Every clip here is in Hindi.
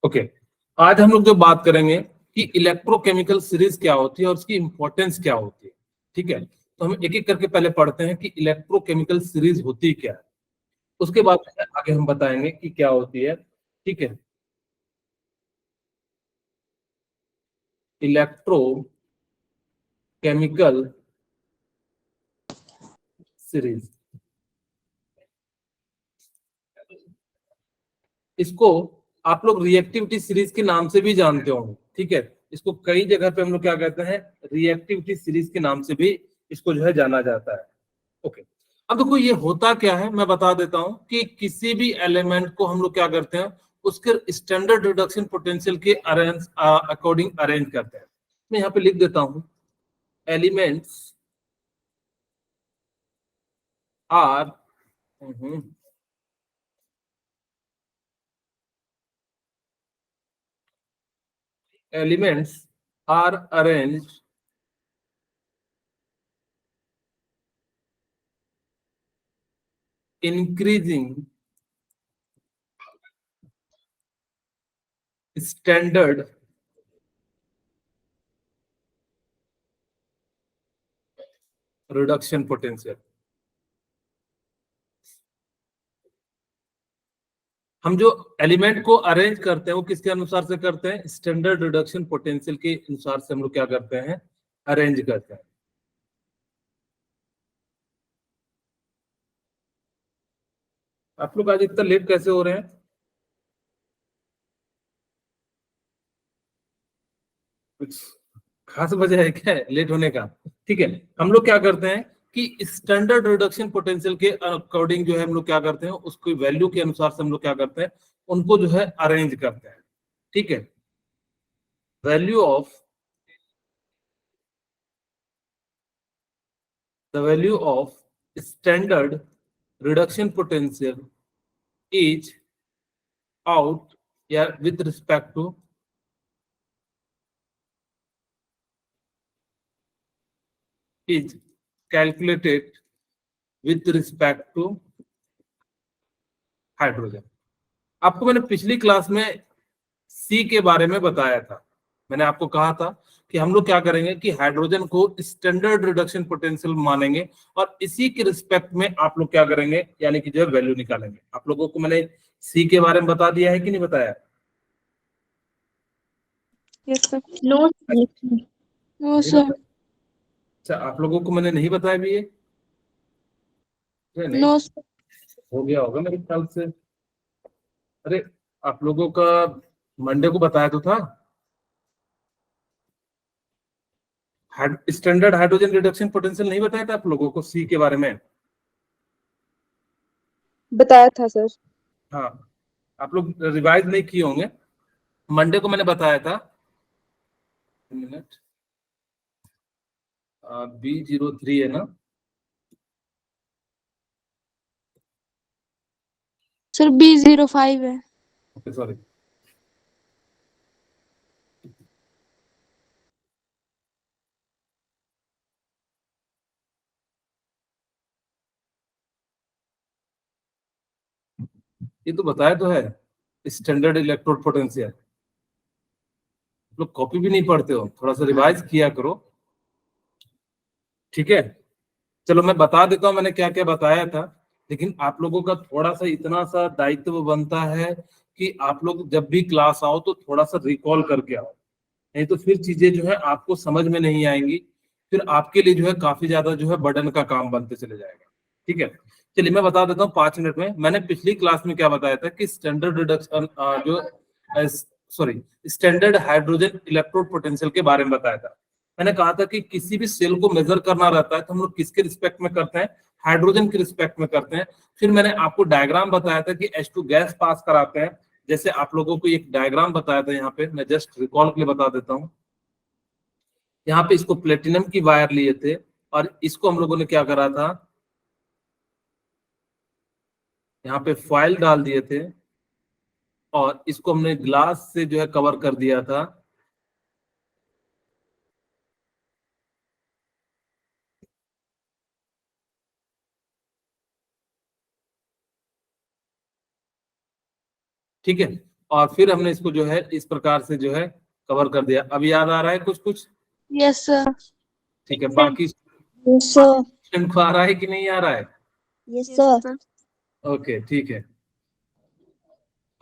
ओके, आज हम लोग जो बात करेंगे कि इलेक्ट्रोकेमिकल सीरीज क्या होती है और उसकी इंपॉर्टेंस क्या होती है। ठीक है, तो हम एक एक करके पहले पढ़ते हैं कि इलेक्ट्रोकेमिकल सीरीज होती क्या है, उसके बाद आगे हम बताएंगे कि क्या होती है। ठीक है, इलेक्ट्रोकेमिकल सीरीज, इसको आप लोग रिएक्टिविटी सीरीज के नाम से भी जानते होंगे। ठीक है, इसको कई जगह पे हम लोग क्या कहते हैं, रिएक्टिविटी सीरीज के नाम से भी इसको जो है जाना जाता है। ओके, अब देखो ये होता क्या है, मैं बता देता हूं कि किसी भी एलिमेंट को हम लोग क्या करते हैं, उसके स्टैंडर्ड रिडक्शन पोटेंशियल के अकॉर्डिंग अरेंज करते हैं। मैं यहाँ पे लिख देता हूं, elements are elements are arranged increasing standard reduction potential. हम जो एलिमेंट को अरेंज करते हैं वो किसके अनुसार से करते हैं, स्टैंडर्ड रिडक्शन पोटेंशियल के अनुसार से हम लोग क्या करते हैं, अरेंज करते हैं। आप लोग आज इतना लेट कैसे हो रहे हैं, कुछ खास वजह है क्या लेट होने का? ठीक है, हम लोग क्या करते हैं कि स्टैंडर्ड रिडक्शन पोटेंशियल के अकॉर्डिंग जो है हम लोग क्या करते हैं, उसकी वैल्यू के अनुसार से हम लोग क्या करते हैं, उनको जो है अरेंज करते हैं। ठीक है, value of the value of standard reduction potential is out, yeah, with respect to is calculated with respect to hydrogen. आपको मैंने पिछली क्लास में सी के बारे में बताया था। मैंने आपको कहा था कि हम लोग क्या करेंगे कि हाइड्रोजन को स्टैंडर्ड रिडक्शन पोटेंशियल मानेंगे और इसी के रिस्पेक्ट में आप लोग क्या करेंगे, यानी कि जो है वैल्यू निकालेंगे। आप लोगों को मैंने सी के बारे में बता दिया है कि नहीं बताया? Yes sir. नो नो नहीं सर। बताया? अच्छा, आप लोगों को मैंने नहीं बताया भी ये? नहीं, नो सर। हो गया होगा मेरे ख्याल से। अरे, आप लोगों का मंडे को बताया तो था, स्टैंडर्ड हाइड्रोजन रिडक्शन पोटेंशियल नहीं बताया था आप लोगों को सी के बारे में? बताया था सर। हाँ, आप लोग रिवाइज नहीं किए होंगे। मंडे को मैंने बताया था, मिनट, B03 है ना? सर B05 है। Okay, sorry. ये तो बताया तो है, स्टैंडर्ड इलेक्ट्रोड पोटेंशियल। लोग कॉपी भी नहीं पढ़ते हो, थोड़ा सा रिवाइज किया करो। ठीक है, चलो मैं बता देता हूँ मैंने क्या क्या बताया था, लेकिन आप लोगों का थोड़ा सा इतना सा दायित्व बनता है कि आप लोग जब भी क्लास आओ तो थोड़ा सा रिकॉल करके आओ, नहीं तो फिर चीजें जो है आपको समझ में नहीं आएंगी, फिर आपके लिए जो है काफी ज्यादा जो है बर्डन का काम बनते चले जाएगा। ठीक है, चलिए मैं बता देता हूँ 5 मिनट में। मैंने पिछली क्लास में क्या बताया था कि स्टैंडर्ड रिडक्शन जो sorry standard hydrogen electrode potential के बारे में बताया था। मैंने कहा था कि किसी भी सेल को मेजर करना रहता है तो हम लोग किसके रिस्पेक्ट में करते हैं, हाइड्रोजन के रिस्पेक्ट में करते हैं। फिर मैंने आपको डायग्राम बताया था कि H2 गैस पास कराते हैं। जैसे आप लोगों को एक डायग्राम बताया था, यहाँ पे मैं जस्ट रिकॉल के लिए बता देता हूँ। यहाँ पे इसको प्लेटिनम की वायर लिए थे और इसको हम लोगों ने क्या करा था, यहाँ पे फॉयल डाल दिए थे और इसको हमने ग्लास से जो है कवर कर दिया था। ठीक है, और फिर हमने इसको जो है इस प्रकार से जो है कवर कर दिया। अब याद आ रहा है कुछ कुछ? Yes sir. ठीक है, बाकी यस सर। स्टूडेंट को आ रहा है कि नहीं आ रहा है? Yes sir. ओके ठीक है।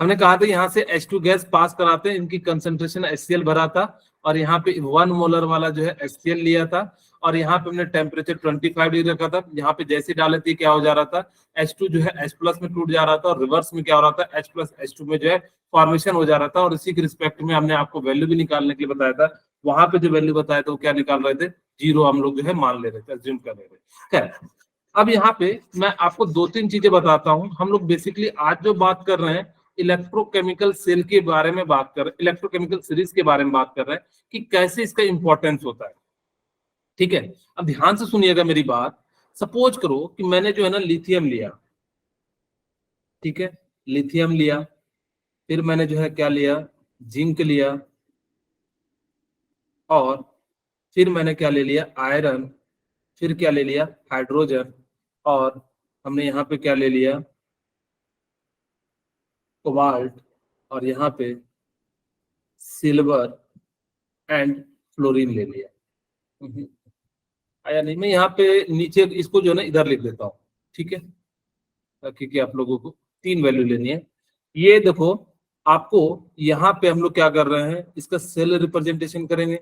हमने कहा था यहाँ से H2 गैस पास कराते हैं, इनकी कंसंट्रेशन HCl भरा था और यहाँ पे 1 मोलर वाला जो है HCl लिया था और यहाँ पे हमने टेम्परेचर 25 डिग्री रखा था। यहाँ पे जैसे डाले थे क्या हो जा रहा था, H2 जो है H प्लस में टूट जा रहा था और रिवर्स में क्या हो रहा था, H प्लस H2 में जो है फॉर्मेशन हो जा रहा था। और इसी के रिस्पेक्ट में हमने आपको वैल्यू भी निकालने के लिए बताया था। वहां पे जो वैल्यू बताया था वो क्या निकाल रहे थे, 0 हम लोग जो है मान ले रहे थे, एज्यूम कर रहे थे। खैर, अब यहाँ पे मैं आपको 2-3 चीजें बताता हूँ। हम लोग बेसिकली आज जो बात कर रहे हैं इलेक्ट्रोकेमिकल सेल के बारे में बात कर रहे हैं, इलेक्ट्रोकेमिकल सीरीज के बारे में बात कर रहे हैं कि कैसे इसका इंपॉर्टेंस होता है। ठीक है, अब ध्यान से सुनिएगा मेरी बात। सपोज करो कि मैंने जो है ना लिथियम लिया, ठीक है, लिथियम लिया, फिर मैंने जो है क्या लिया, जिंक लिया, और फिर मैंने क्या ले लिया, आयरन, फिर क्या ले लिया, हाइड्रोजन, और हमने यहाँ पे क्या ले लिया, कोबाल्ट, और यहाँ पे सिल्वर एंड फ्लोरीन ले लिया। आया नहीं? मैं यहाँ पे नीचे इसको जो है ना इधर लिख देता हूँ, ठीक है, क्योंकि आप लोगों को 3 वैल्यू लेनी है। ये देखो, आपको यहाँ पे हम लोग क्या कर रहे हैं, इसका सेल रिप्रेजेंटेशन करेंगे।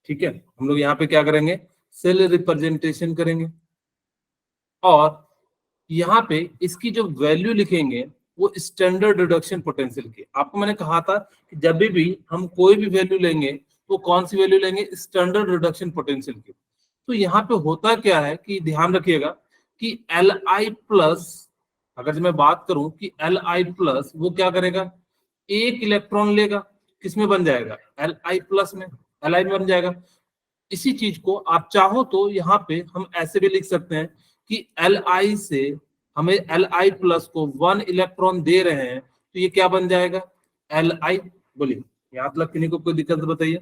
ठीक है, हम लोग यहाँ पे क्या करेंगे, सेल रिप्रेजेंटेशन करेंगे, और यहाँ पे इसकी जो वैल्यू लिखेंगे वो स्टैंडर्ड रिडक्शन पोटेंशियल की। आपको मैंने कहा था कि जब भी हम कोई भी वैल्यू लेंगे तो कौन सी वैल्यू लेंगे, स्टैंडर्ड रिडक्शन पोटेंशियल की। तो यहाँ पे होता क्या है कि ध्यान रखिएगा कि Li प्लस, अगर मैं बात करूं कि Li प्लस वो क्या करेगा, एक इलेक्ट्रॉन लेगा, किसमें बन जाएगा, Li प्लस में, Li में बन जाएगा। इसी चीज को आप चाहो तो यहाँ पे हम ऐसे भी लिख सकते हैं कि Li से हमें Li प्लस को 1 इलेक्ट्रॉन दे रहे हैं, तो ये क्या बन जाएगा, Li। बोलिए, यहाँ तक किन्हीं को कोई दिक्कत बताइए?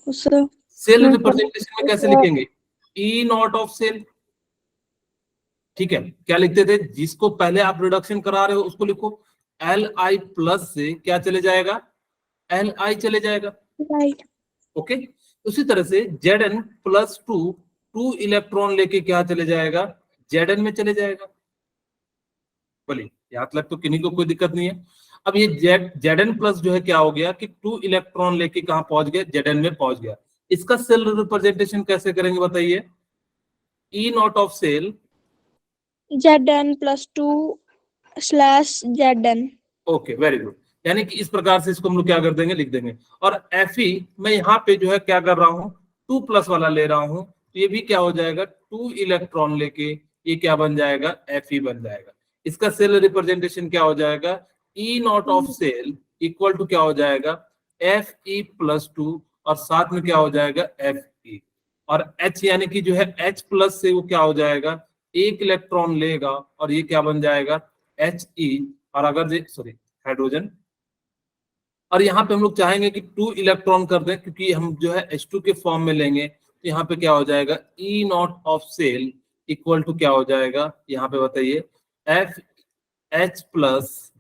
सेल रिप्रेजेंटेशन में कैसे लिखेंगे, ई नॉट ऑफ सेल। ठीक है, क्या लिखते थे, जिसको पहले आप रिडक्शन करा रहे हो उसको लिखो, Li प्लस से क्या चले जाएगा, Li चले जाएगा। राइट। ओके, उसी तरह से Zn प्लस 2 इलेक्ट्रॉन लेके क्या चले जाएगा, Zn में चले जाएगा। बोलिए, यहाँ तक तो किन्हीं को कोई दिक्कत नहीं है? अब ये Zn प्लस जो है क्या हो गया कि 2 इलेक्ट्रॉन लेके कहां पहुंच गया, Zn में पहुंच गया। इसका सेल रिप्रेजेंटेशन कैसे करेंगे बताइए, E naught of cell Zn plus 2 slash Zn। Okay, very good. यानी कि इस प्रकार से इसको हम लोग क्या कर देंगे, लिख देंगे। और Fe मैं यहाँ पे जो है क्या कर रहा हूँ, 2 प्लस वाला ले रहा हूँ, तो ये भी क्या हो जाएगा, 2 इलेक्ट्रॉन लेके ये क्या बन जाएगा, Fe बन जाएगा। इसका सेल रिप्रेजेंटेशन क्या हो जाएगा, E naught of cell equal to क्या हो जाएगा, Fe प्लस 2, और साथ में क्या हो जाएगा, Fe, और H यानी कि जो है H प्लस से वो क्या हो जाएगा, एक इलेक्ट्रॉन लेगा और ये क्या बन जाएगा, He, और अगर सॉरी हाइड्रोजन, और यहाँ पे हम लोग चाहेंगे कि 2 इलेक्ट्रॉन कर दें क्योंकि हम जो है H2 के फॉर्म में लेंगे, तो यहाँ पे क्या हो जाएगा, E naught of cell equal to क्या हो जाएगा, यहाँ पे बताइए, FH प्लस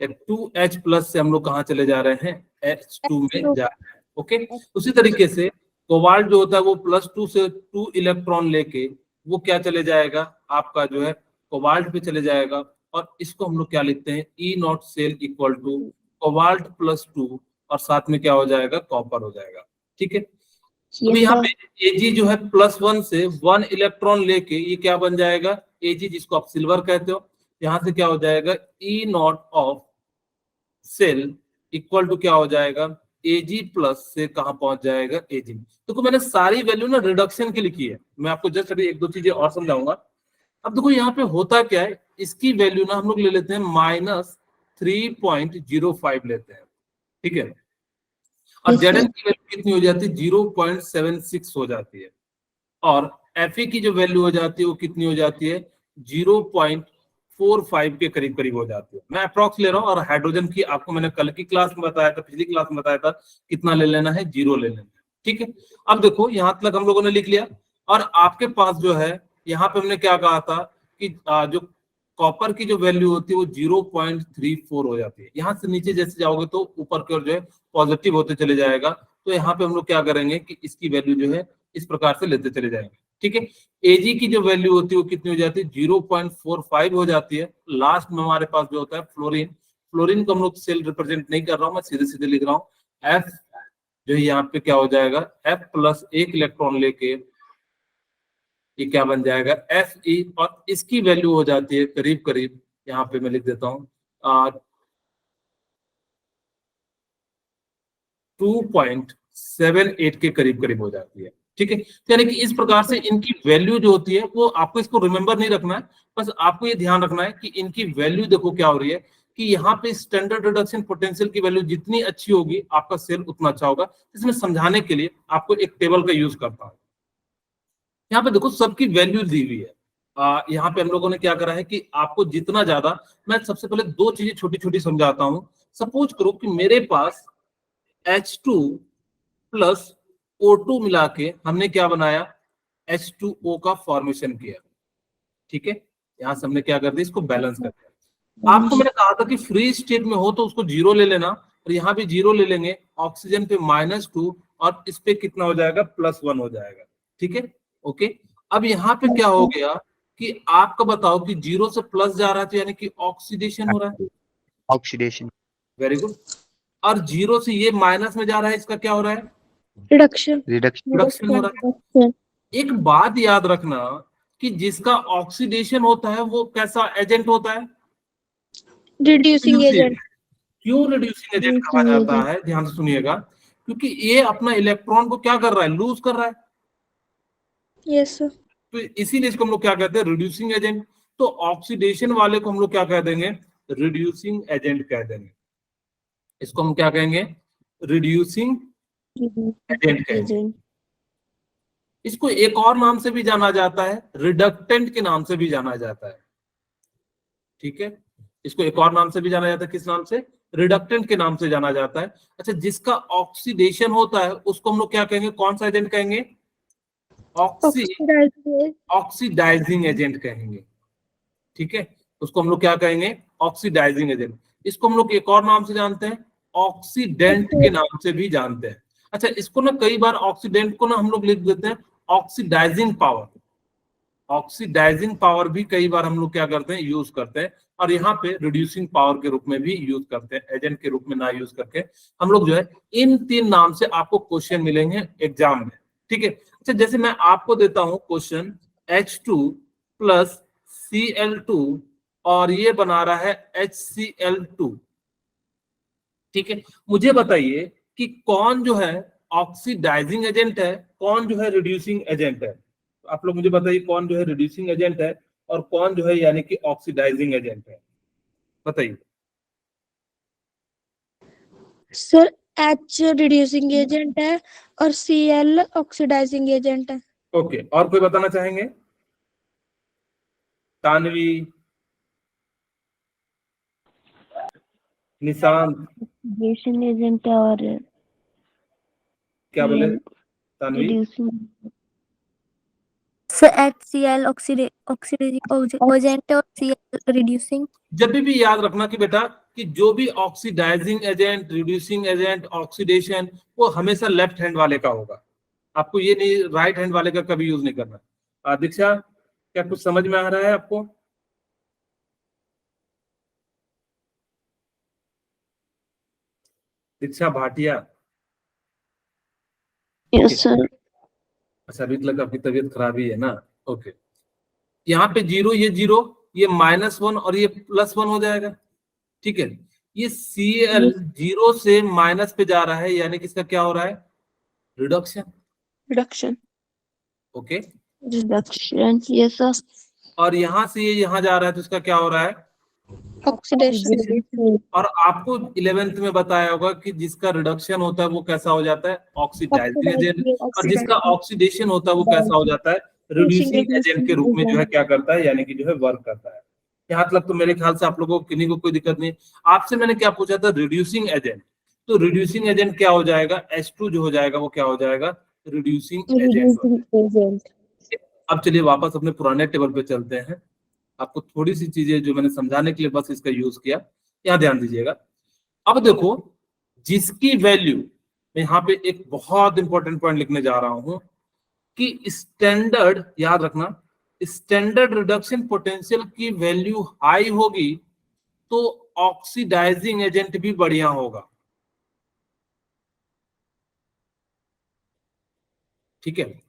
2H प्लस से हम लोग कहाँ चले जा रहे हैं, H2 में जा रहे हैं। ओके, उसी तरीके से कोबाल्ट जो होता है वो +2 से 2 इलेक्ट्रॉन लेके वो क्या चले जाएगा, आपका जो है कोबाल्ट पे चले जाएगा, और इसको हम लोग क्या लिखते हैं, E naught cell equal to cobalt +2, और साथ में क्या हो जाएगा, कॉपर हो जाएगा। ठीक है, अब यहाँ पे Ag जो है +1 से 1 इलेक्ट्रॉन लेके ये क्या बन जाएगा, Ag जिसको आप सिल्वर कहते हो, यहाँ से क्या हो जाएगा, E naught of cell equal to क्या हो जाएगा, Ag प्लस से कहां पहुंच जाएगा, Ag। तो मैंने सारी वैल्यू ना रिडक्शन की लिखी है, मैं आपको जस्ट अभी 1-2 चीजें और समझाऊंगा। अब देखो यहाँ पे होता क्या है, इसकी वैल्यू ना हम लोग ले लेते हैं -3.05 लेते हैं। ठीक है, और Zn की वैल्यू कितनी हो जाती है, 0.76 हो जाती है, और Fe की जो वैल्यू हो जाती है वो कितनी हो जाती है, 0.45 के करीब करीब हो जाती है। मैं अप्रॉक्स ले रहा हूँ, और हाइड्रोजन की आपको मैंने कल की क्लास में बताया था, पिछली क्लास में बताया था कितना ले लेना है, 0 ले लेना है। ठीक है, अब देखो यहाँ तक हम लोगों ने लिख लिया, और आपके पास जो है यहाँ पे हमने क्या कहा था कि जो कॉपर की जो वैल्यू होती है वो 0.34 हो जाती है। यहाँ से नीचे जैसे जाओगे तो ऊपर की ओर जो है पॉजिटिव होते चले जाएगा। तो यहाँ पे हम लोग क्या करेंगे कि इसकी वैल्यू जो है इस प्रकार से लेते चले जाएंगे। ठीक है, एजी की जो वैल्यू होती है वो कितनी हो जाती है, 0.45 हो जाती है। लास्ट में हमारे पास जो होता है फ्लोरीन, फ्लोरीन को हम लोग सेल रिप्रेजेंट नहीं कर रहा हूँ, मैं सीधे सीधे लिख रहा हूँ। एफ जो है यहाँ पे क्या हो जाएगा, एफ प्लस 1 इलेक्ट्रॉन लेके ये क्या बन जाएगा, एफ ई, और इसकी वैल्यू हो जाती है करीब करीब, यहाँ पे मैं लिख देता हूँ 2.78 के करीब करीब हो जाती है। ठीक है, तो यानी कि इस प्रकार से इनकी वैल्यू जो होती है वो आपको इसको रिमेंबर नहीं रखना है, बस आपको ये ध्यान रखना है कि इनकी वैल्यू देखो क्या हो रही है कि यहाँ पे स्टैंडर्ड रिडक्शन पोटेंशियल की वैल्यू जितनी अच्छी होगी आपका सेल उतना अच्छा होगा। इसमें समझाने के लिए आपको एक टेबल का यूज करता हूँ। यहाँ पे देखो सबकी वैल्यू दी हुई है। यहाँ पे हम लोगों ने क्या करा है कि आपको जितना ज्यादा, मैं सबसे पहले दो चीजें छोटी छोटी समझाता हूँ। सपोज करो कि मेरे पास H2 प्लस O2 मिला के हमने क्या बनाया, H2O का फॉर्मेशन किया। ठीक है, यहां से हमने क्या कर दिया, इसको बैलेंस कर दिया। आपको मैंने कहा था कि फ्री स्टेट में हो तो उसको जीरो ले लेना, और यहाँ भी जीरो ले लेंगे, ऑक्सीजन पे -2 और इस पे कितना हो जाएगा, +1 हो जाएगा। ठीक है, ओके। अब यहाँ पे क्या हो गया कि आपका बताओ कि जीरो से प्लस जा रहा है तो यानी कि ऑक्सीडेशन हो रहा है, ऑक्सीडेशन। Very good. और जीरो से ये माइनस में जा रहा है, इसका क्या हो रहा है, रिडक्शन रिडक्शन हो रहा है। एक बात याद रखना कि जिसका ऑक्सीडेशन होता है वो कैसा एजेंट होता है, रिड्यूसिंग एजेंट। क्यों रिड्यूसिंग एजेंट कहा जाता है, ध्यान से सुनिएगा, क्योंकि ये अपना इलेक्ट्रॉन को क्या कर रहा है, लूज कर रहा है। Yes sir. तो इसीलिए इसको हम लोग क्या कहते हैं, रिड्यूसिंग एजेंट। तो ऑक्सीडेशन वाले को हम लोग क्या कह देंगे, रिड्यूसिंग एजेंट कह देंगे। इसको हम क्या कहेंगे, रिड्यूसिंग एजेंट कहेंगे। इसको एक और नाम से भी जाना जाता है, रिडक्टेंट के नाम से भी जाना जाता है। ठीक है, इसको एक और नाम से भी जाना जाता है, किस नाम से, रिडक्टेंट के नाम से जाना जाता है। अच्छा, जिसका ऑक्सीडेशन होता है उसको हम लोग क्या कहेंगे, कौन सा एजेंट कहेंगे, ऑक्सीडाइजिंग एजेंट कहेंगे। ठीक है, उसको हम लोग क्या कहेंगे, ऑक्सीडाइजिंग एजेंट। इसको हम लोग एक और नाम से जानते हैं, ऑक्सीडेंट के नाम से भी जानते हैं। अच्छा, इसको ना कई बार ऑक्सीडेंट को ना हम लोग लिख देते हैं ऑक्सीडाइजिंग पावर। ऑक्सीडाइजिंग पावर भी कई बार हम लोग क्या करते हैं, यूज करते हैं, और यहाँ पे रिड्यूसिंग पावर के रूप में भी यूज करते हैं, एजेंट के रूप में ना यूज करके हम लोग जो है इन तीन नाम से आपको क्वेश्चन मिलेंगे एग्जाम में। ठीक है, अच्छा जैसे मैं आपको देता हूं क्वेश्चन, H2 प्लस Cl2 और ये बना रहा है HCl2। ठीक है, मुझे बताइए कि कौन जो है ऑक्सीडाइजिंग एजेंट है, कौन जो है रिड्यूसिंग एजेंट है। आप लोग मुझे बताइए कौन जो है रिड्यूसिंग एजेंट है और कौन जो है यानी कि ऑक्सीडाइजिंग एजेंट है, बताइए। सर H रिड्यूसिंग एजेंट है और Cl ऑक्सीडाइजिंग एजेंट है। ओके, और कोई बताना चाहेंगे, तानवी, निशांत, ऑक्सीडेशन एजेंट और क्या बोले Tanvi, reducing. Sir HCl oxidising agent और Cl रिड्यूसिंग। जब भी याद रखना कि बेटा कि जो भी oxidising agent, reducing agent, oxidation, वो हमेशा लेफ्ट हैंड वाले का होगा। आपको ये नहीं राइट हैंड वाले का कभी यूज नहीं करना। दीक्षा, क्या कुछ समझ में आ रहा है आपको, दीक्षा भाटिया? Yes sir. अच्छा, अभी तक आपकी तबीयत खराब ही है ना, ओके। यहाँ पे जीरो, ये जीरो, ये -1 और ये +1 हो जाएगा। ठीक है, ये Cl जीरो से माइनस पे जा रहा है, यानी कि इसका क्या हो रहा है, reduction. Okay, reduction. Yes sir. और यहाँ से ये यहाँ जा रहा है तो इसका क्या हो रहा है, ऑक्सीडेशन। और आपको 11th में बताया होगा कि जिसका रिडक्शन होता है वो कैसा हो जाता है, ऑक्सीडाइजिंग एजेंट, और जिसका ऑक्सीडेशन होता है वो कैसा हो जाता है, रिड्यूसिंग एजेंट के रूप में जो है क्या करता है, यानी कि जो है वर्क करता है। यहाँ तक तो मेरे ख्याल से आप लोगों को किन्हीं को कोई दिक्कत नहीं। आपसे मैंने क्या पूछा था, रिड्यूसिंग एजेंट, तो रिड्यूसिंग एजेंट क्या हो जाएगा, H2 जो हो जाएगा वो क्या हो जाएगा, रिड्यूसिंग एजेंट। अब चलिए वापस अपने पुराने टेबल पे चलते हैं। आपको थोड़ी सी चीजें जो मैंने समझाने के लिए बस इसका यूज किया, यहाँ ध्यान दीजिएगा। अब देखो, जिसकी वैल्यू, मैं यहाँ पे एक बहुत इंपॉर्टेंट पॉइंट लिखने जा रहा हूं कि स्टैंडर्ड, याद रखना, स्टैंडर्ड रिडक्शन पोटेंशियल की वैल्यू हाई होगी तो ऑक्सीडाइजिंग एजेंट भी बढ़िया होगा। ठीक है,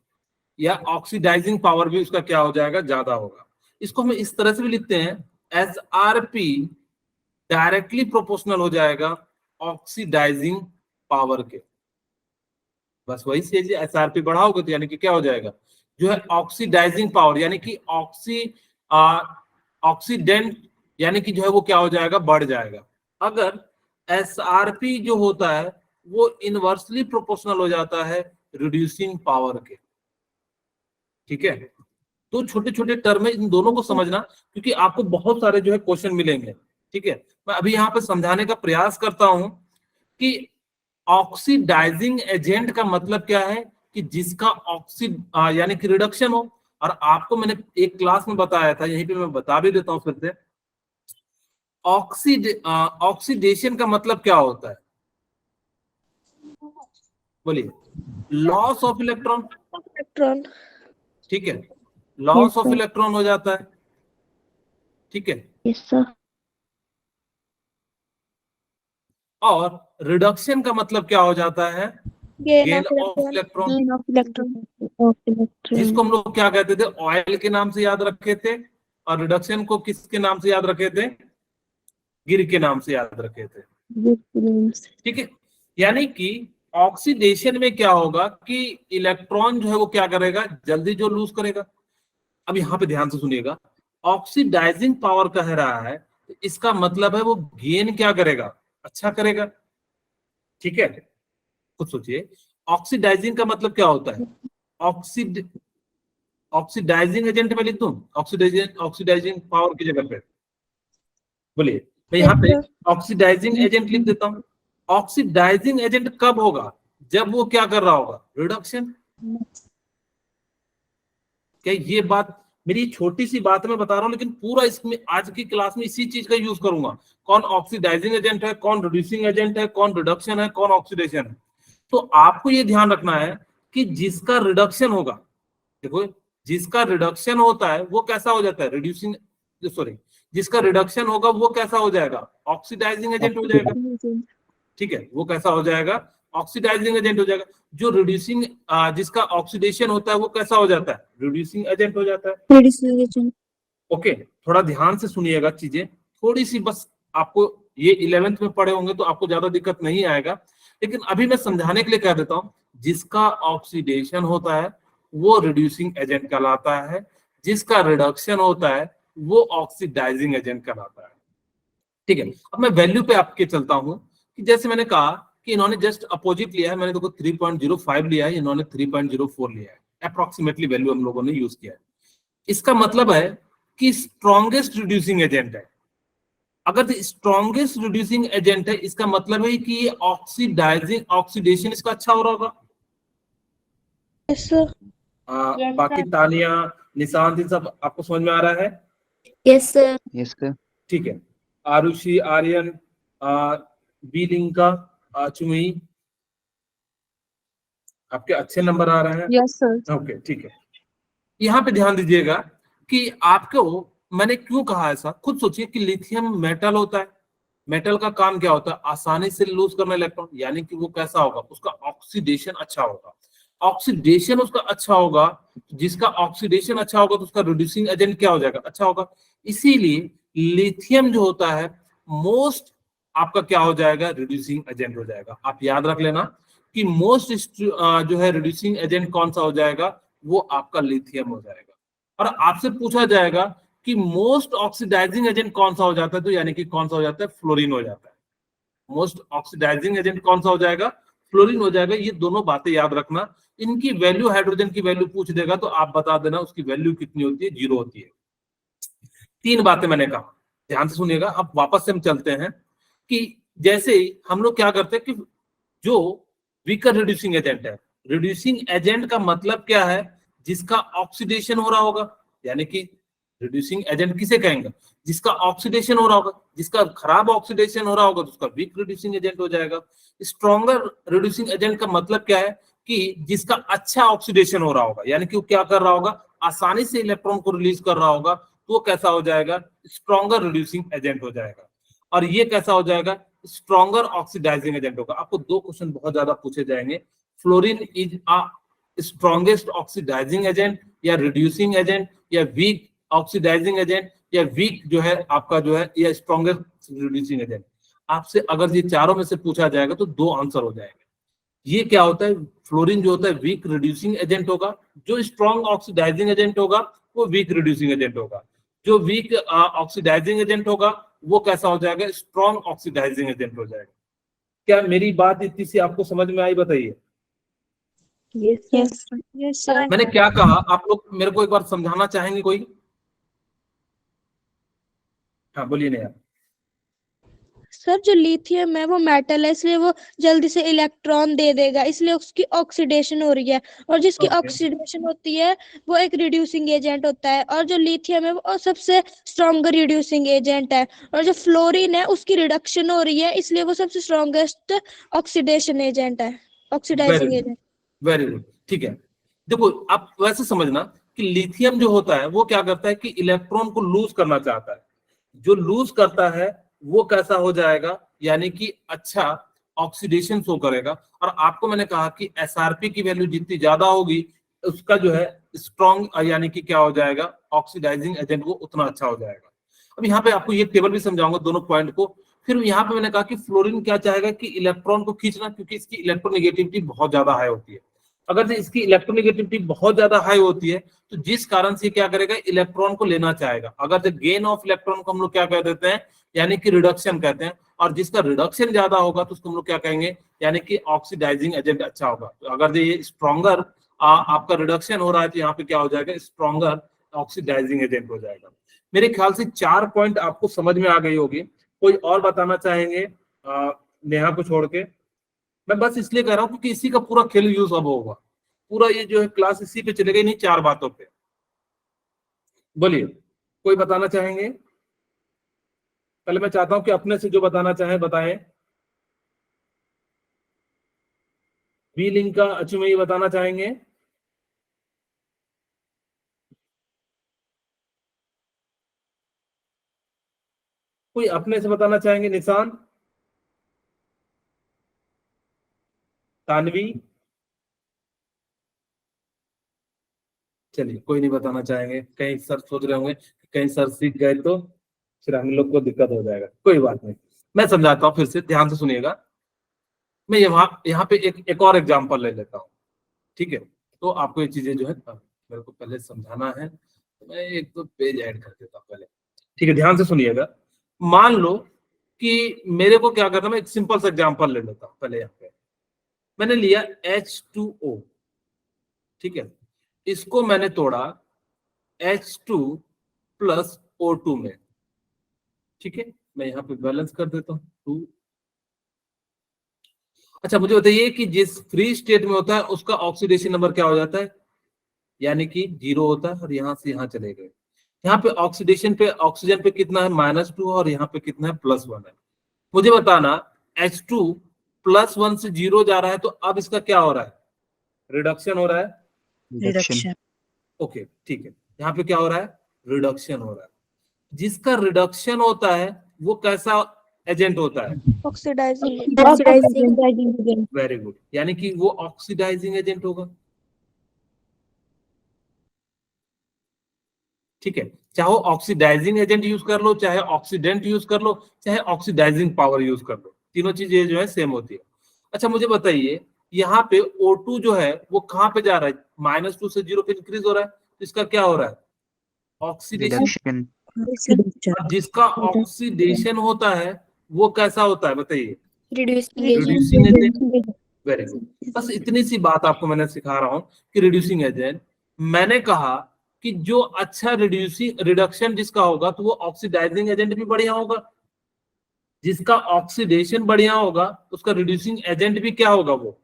या ऑक्सीडाइजिंग पावर भी उसका क्या हो जाएगा, ज्यादा होगा। इसको हम इस तरह से भी लिखते हैं, S R P directly proportional हो जाएगा ऑक्सीडाइजिंग पावर के। बस वही चीज, एस आर पी बढ़ाओगे तो यानी कि क्या हो जाएगा, जो है ऑक्सीडाइजिंग पावर, यानी कि ऑक्सीडेंट, यानी कि जो है वो क्या हो जाएगा, बढ़ जाएगा। अगर एस आर पी जो होता है वो इनवर्सली प्रोपोर्शनल हो जाता है रिड्यूसिंग पावर के। ठीक है, तो छोटे छोटे टर्म है, इन दोनों को समझना, क्योंकि आपको बहुत सारे जो है क्वेश्चन मिलेंगे। ठीक है, मैं अभी यहाँ पे समझाने का प्रयास करता हूं कि ऑक्सीडाइजिंग एजेंट का मतलब क्या है, कि जिसका यानी कि रिडक्शन हो। और आपको मैंने एक क्लास में बताया था, यहीं पे मैं बता भी देता हूं फिर से। ऑक्सीडेशन का मतलब क्या होता है, बोलिए, लॉस ऑफ इलेक्ट्रॉन। इलेक्ट्रॉन। ठीक है, loss Yes, of sir. Electron हो जाता है। ठीक है, Yes, sir. और रिडक्शन का मतलब क्या हो जाता है, gain gain of of electron. Electron, Gain of electron. Of electron. जिसको हम लोग क्या कहते थे, ऑयल के नाम से याद रखे थे, और रिडक्शन को किसके नाम से याद रखे थे, गिर के नाम से याद रखे थे। Difference. ठीक है, यानी कि ऑक्सीडेशन में क्या होगा कि इलेक्ट्रॉन जो है वो क्या करेगा, जल्दी जो लूज करेगा। अब यहाँ पे ध्यान से सुनिएगा, ऑक्सीडाइजिंग पावर कह रहा है, तो इसका मतलब है वो गेन क्या करेगा, अच्छा करेगा। ठीक है, खुद सोचिए, ऑक्सीडाइजिंग का मतलब क्या होता है, ऑक्सीड ऑक्सीडाइजिंग एजेंट में लिख दूं, ऑक्सीडाइजिंग पावर की जगह पे, बोलिए, मैं यहाँ पे ऑक्सीडाइजिंग एजेंट लिख देता हूं। ऑक्सीडाइजिंग एजेंट कब होगा, जब वो क्या कर रहा होगा, रिडक्शन। क्या ये बात, मेरी छोटी सी बात मैं बता रहा हूं, लेकिन पूरा इसमें आज की क्लास में इसी चीज का यूज करूंगा। कौन ऑक्सीडाइजिंग एजेंट है, कौन रिड्यूसिंग एजेंट है, कौन रिडक्शन है, कौन ऑक्सीडेशन है। तो आपको ये ध्यान रखना है कि जिसका रिडक्शन होगा, देखो, जिसका रिडक्शन होता है वो कैसा हो जाता है, रिड्यूसिंग, सॉरी, जिसका रिडक्शन होगा वो कैसा हो जाएगा, ऑक्सीडाइजिंग एजेंट हो जाएगा। ठीक है, वो कैसा हो जाएगा, ऑक्सीडाइजिंग एजेंट हो जाएगा। जो रिड्यूसिंग, जिसका ऑक्सीडेशन होता है वो कैसा हो जाता है, रिड्यूसिंग एजेंट हो जाता है। Reducing agent. ओके, थोड़ा ध्यान से सुनिएगा चीजें, थोड़ी सी बस, आपको ये 11th में पढ़े होंगे तो आपको ज्यादा दिक्कत नहीं आएगा, लेकिन अभी मैं समझाने के लिए कह देता हूं, जिसका ऑक्सीडेशन होता है वो रिड्यूसिंग एजेंट कहलाता है, जिसका रिडक्शन होता है वो ऑक्सीडाइजिंग एजेंट कहलाता है। ठीक है, अब मैं वैल्यू पे आपके चलता हूं, कि जैसे मैंने कहा कि इन्होंने जस्ट अपोजिट लिया है, मैंने देखो 3.05 लिया है, इन्होंने 3.04 लिया है, अप्रोक्सीमेटली वैल्यू हम लोगों ने यूज किया है। इसका मतलब है कि स्ट्रॉन्गेस्ट रिड्यूसिंग एजेंट है। अगर स्ट्रॉन्गेस्ट रिड्यूसिंग एजेंट है, इसका मतलब है कि ये ऑक्सीडाइजिंग, ऑक्सीडेशन इसका अच्छा हो रहा होगा। Yes sir. बाकी तानिया, निशांत, इन सब आपको समझ में आ रहा है। Yes, sir. Yes, sir. ठीक है, आरुषि, आर्यन, बी लिंका, चुमी, आपके अच्छे नंबर आ रहे हैं। Yes, sir. ओके, ठीक है, यहाँ पे ध्यान दीजिएगा कि आपको मैंने क्यों कहा ऐसा, खुद सोचिए कि लिथियम मेटल होता है, मेटल का काम क्या होता है, आसानी से लूज करना इलेक्ट्रॉन, यानी कि वो कैसा होगा, उसका ऑक्सीडेशन अच्छा होगा। ऑक्सीडेशन उसका अच्छा होगा, जिसका ऑक्सीडेशन अच्छा होगा तो उसका रिड्यूसिंग एजेंट क्या हो जाएगा, अच्छा होगा। इसीलिए लिथियम जो होता है मोस्ट, आपका क्या हो जाएगा, रिड्यूसिंग एजेंट हो जाएगा। आप याद रख लेना कि मोस्ट जो है रिड्यूसिंग एजेंट कौन सा हो जाएगा, वो आपका लिथियम हो जाएगा। और आपसे पूछा जाएगा कि मोस्ट ऑक्सीडाइजिंग एजेंट कौन सा हो जाता है, तो यानी कि कौन सा हो जाता है, फ्लोरीन हो जाता है। मोस्ट ऑक्सीडाइजिंग एजेंट कौन सा हो जाएगा, फ्लोरीन हो जाएगा। ये दोनों बातें याद रखना, इनकी वैल्यू, हाइड्रोजन की वैल्यू पूछ देगा तो आप बता देना उसकी वैल्यू कितनी होती है, 0 होती है। 3 बातें मैंने कहा, ध्यान से सुनिएगा। अब वापस से हम चलते हैं कि जैसे हम लोग क्या करते हैं कि जो वीकर रिड्यूसिंग एजेंट है, रिड्यूसिंग एजेंट का मतलब क्या है, जिसका ऑक्सीडेशन हो रहा होगा, यानी कि रिड्यूसिंग एजेंट किसे कहेंगे, जिसका ऑक्सीडेशन हो रहा होगा, जिसका खराब ऑक्सीडेशन हो रहा होगा तो उसका वीक रिड्यूसिंग एजेंट हो जाएगा। स्ट्रॉन्गर रिड्यूसिंग एजेंट का मतलब क्या है कि जिसका अच्छा ऑक्सीडेशन हो रहा होगा, यानी कि वो क्या कर रहा होगा, आसानी से इलेक्ट्रॉन को रिलीज कर रहा होगा, तो वो कैसा हो जाएगा, स्ट्रॉन्गर रिड्यूसिंग एजेंट हो जाएगा। और ये कैसा हो जाएगा, स्ट्रॉन्गर ऑक्सीडाइजिंग एजेंट होगा। आपको दो क्वेश्चन बहुत ज्यादा पूछे जाएंगे, fluorine is a strongest oxidising agent या रिड्यूसिंग एजेंट या वीक ऑक्सीडाइजिंग एजेंट या वीक जो है आपका जो है या स्ट्रॉन्गेस्ट रिड्यूसिंग एजेंट। आपसे अगर ये चारों में से पूछा जाएगा तो दो आंसर हो जाएंगे। ये क्या होता है, फ्लोरीन जो होता है वीक रिड्यूसिंग एजेंट होगा, जो स्ट्रॉन्ग ऑक्सीडाइजिंग एजेंट होगा वो वीक रिड्यूसिंग एजेंट होगा, जो वीक ऑक्सीडाइजिंग एजेंट होगा वो कैसा हो जाएगा, स्ट्रॉन्ग ऑक्सीडाइजिंग एजेंट हो जाएगा। क्या मेरी बात इतनी सी आपको समझ में आई, बताइए। Yes sir. मैंने क्या कहा, आप लोग मेरे को एक बार समझाना चाहेंगे कोई? हाँ बोलिए नया। सर जो लिथियम है वो मेटल है, इसलिए वो जल्दी से इलेक्ट्रॉन दे देगा, इसलिए उसकी ऑक्सीडेशन हो रही है। और जिसकी Okay. ऑक्सीडेशन होती है वो एक रिड्यूसिंग एजेंट होता है। और जो लिथियम है वो सबसे स्ट्रॉन्गर रिड्यूसिंग एजेंट है। और जो फ्लोरीन है उसकी रिडक्शन हो रही है, इसलिए वो सबसे स्ट्रॉन्गेस्ट ऑक्सीडेशन एजेंट है, ऑक्सीडाइजिंग एजेंट। वेरी गुड, ठीक है। देखो आप वैसे समझना कि लिथियम जो होता है वो क्या करता है कि इलेक्ट्रॉन को लूज करना चाहता है। जो लूज करता है वो कैसा हो जाएगा, यानी कि अच्छा ऑक्सीडेशन शो करेगा। और आपको मैंने कहा कि एसआरपी की वैल्यू जितनी ज्यादा होगी उसका जो है स्ट्रॉन्ग यानी कि क्या हो जाएगा, ऑक्सीडाइजिंग एजेंट वो उतना अच्छा हो जाएगा। अब यहाँ पे आपको ये टेबल भी समझाऊंगा दोनों पॉइंट को। फिर यहाँ पे मैंने कहा कि फ्लोरीन क्या चाहेगा कि इलेक्ट्रॉन को खींचना, क्योंकि इसकी इलेक्ट्रोनेगेटिविटी बहुत ज्यादा हाई होती है। अगर से इसकी इलेक्ट्रोनेगेटिविटी बहुत ज्यादा हाई होती है तो जिस कारण से क्या करेगा, इलेक्ट्रॉन को लेना चाहेगा। अगर से गेन ऑफ इलेक्ट्रॉन को हम लोग क्या कह देते हैं, यानी कि रिडक्शन कहते हैं। और जिसका रिडक्शन ज्यादा होगा तो उसको हम लोग क्या कहेंगे, यानी कि ऑक्सीडाइजिंग एजेंट अच्छा होगा। तो अगर ये स्ट्रॉन्गर आपका रिडक्शन हो रहा है तो यहाँ पे क्या हो जाएगा, स्ट्रॉन्गर ऑक्सीडाइजिंग एजेंट हो जाएगा। मेरे ख्याल से 4 पॉइंट आपको समझ में आ गई होगी। कोई और बताना चाहेंगे नेहा को छोड़ के? मैं बस इसलिए कह रहा हूँ क्योंकि इसी का पूरा खेल यूज अब होगा, पूरा ये जो है क्लास इसी पे चलेगा, नहीं 4 बातों पे। बोलिए कोई बताना चाहेंगे? पहले मैं चाहता हूं कि अपने से जो बताना चाहे बताएं। बी लिंक का अच्छी में ये बताना चाहेंगे? कोई अपने से बताना चाहेंगे? निशान, तानवी, चलिए कोई नहीं बताना चाहेंगे। कहीं सर सोच रहे होंगे कहीं सर सीख गए तो फिर हम लोग को दिक्कत हो जाएगा। कोई बात नहीं, मैं समझाता हूँ, फिर से ध्यान से सुनिएगा। मैं यहाँ पे एक और एग्जांपल ले लेता हूँ, ठीक है? तो आपको ये चीजें जो है मेरे को पहले समझाना है, तो मैं एक तो पेज ऐड कर देता हूँ पहले, ठीक है? ध्यान से सुनिएगा। मान लो कि मेरे को क्या करना, मैं एक सिंपल सा एग्जांपल ले लेता हूँ पहले। यहाँ पे मैंने लिया H2O, ठीक है? इसको मैंने तोड़ा H2 प्लस O2 में, ठीक है? मैं यहाँ पे बैलेंस कर देता हूँ 2। अच्छा मुझे बताइए कि जिस फ्री स्टेट में होता है उसका ऑक्सीडेशन नंबर क्या हो जाता है, यानी कि 0 होता है। और यहाँ से यहाँ चले गए, यहाँ पे ऑक्सीडेशन पे ऑक्सीजन पे कितना है, -2, और यहाँ पे कितना है, +1 है। मुझे बताना H2 +1 से 0 जा रहा है तो अब इसका क्या हो रहा है, रिडक्शन हो रहा है। रिडक्शन। ओके ठीक है, यहाँ पे क्या हो रहा है, रिडक्शन हो रहा है। जिसका रिडक्शन होता है वो कैसा एजेंट होता है, ऑक्सीडाइजिंग ऑक्सीडाइजिंग वेरी गुड, यानी कि वो ऑक्सीडाइजिंग एजेंट होगा, ठीक है? चाहे ऑक्सीडाइजिंग एजेंट यूज कर लो, चाहे ऑक्सीडेंट यूज कर लो, चाहे ऑक्सीडाइजिंग पावर यूज कर लो, तीनों चीजें जो है सेम होती है। अच्छा मुझे बताइए यहाँ पे O2 जो है वो कहाँ पे जा रहा है, -2 से 0 पे इंक्रीज हो रहा है, तो इसका क्या हो रहा है, ऑक्सीडेशन। रिडक्शन। जिसका ऑक्सीडेशन होता है वो कैसा होता है, बताइए, reducing reducing agent. Very good, बस इतनी सी बात आपको मैंने सिखा रहा हूं कि रिड्यूसिंग एजेंट। मैंने कहा कि जो अच्छा रिड्यूसिंग रिडक्शन जिसका होगा तो वो ऑक्सीडाइजिंग एजेंट भी बढ़िया होगा। जिसका ऑक्सीडेशन बढ़िया होगा उसका रिड्यूसिंग एजेंट भी क्या होगा, वो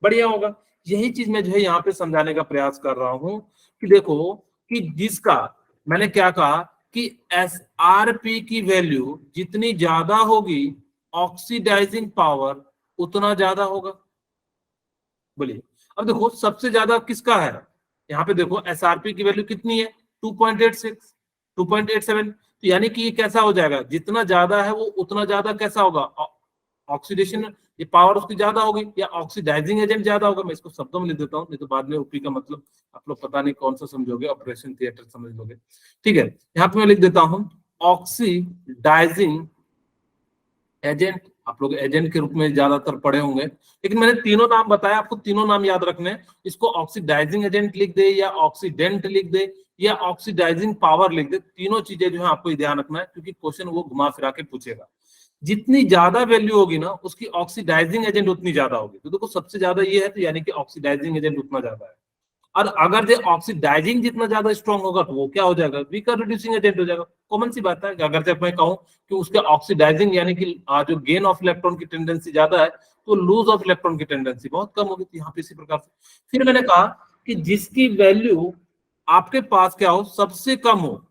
बढ़िया होगा। यही चीज मैं जो है यहाँ पे समझाने का प्रयास कर रहा हूँ कि देखो कि जिसका मैंने क्या कहा कि SRP की वैल्यू जितनी ज्यादा होगी ऑक्सीडाइजिंग पावर उतना ज्यादा होगा। बोलिए, अब देखो सबसे ज्यादा किसका है, यहाँ पे देखो SRP की वैल्यू कितनी है 2.86 2.87, तो यानी कि ये कैसा हो जाएगा, जितना ज्यादा है वो उतना ज्यादा कैसा होगा, ऑक्सीडेशन, ये पावर उसकी ज्यादा होगी या ऑक्सीडाइजिंग एजेंट ज्यादा होगा। मैं इसको शब्दों में लिख देता हूँ, नहीं तो बाद में ओपी का मतलब आप लोग पता नहीं कौन सा समझोगे, ऑपरेशन थिएटर समझ लोगे। ठीक है, यहाँ पे मैं लिख देता हूँ ऑक्सीडाइजिंग एजेंट, आप लोग एजेंट के रूप में ज्यादातर पढ़े होंगे, लेकिन मैंने तीनों नाम बताया, आपको तीनों नाम याद रखने हैं। इसको ऑक्सीडाइजिंग एजेंट लिख दे या ऑक्सीडेंट लिख दे या ऑक्सीडाइजिंग पावर लिख दे, तीनों चीजें जो है आपको ध्यान रखना है, क्योंकि क्वेश्चन वो घुमा फिरा के पूछेगा। जितनी ज्यादा वैल्यू होगी ना उसकी ऑक्सीडाइजिंग एजेंट उतनी ज्यादा होगी, तो देखो सबसे ज्यादा ये है, तो यानी कि ऑक्सीडाइजिंग एजेंट उतना ज्यादा है। और अगर जो ऑक्सीडाइजिंग जितना ज्यादा स्ट्रांग होगा तो वो क्या हो जाएगा, वीकर रिड्यूसिंग एजेंट हो जाएगा। कॉमन सी बात है कि अगर जब मैं कहूं कि उसके ऑक्सीडाइजिंग यानी कि जो गेन ऑफ इलेक्ट्रॉन की टेंडेंसी ज्यादा है तो लूज ऑफ इलेक्ट्रॉन की टेंडेंसी बहुत कम होगी, तो यहाँ पे इसी प्रकार से। फिर मैंने कहा कि जिसकी वैल्यू आपके पास क्या हो, सबसे कम हो,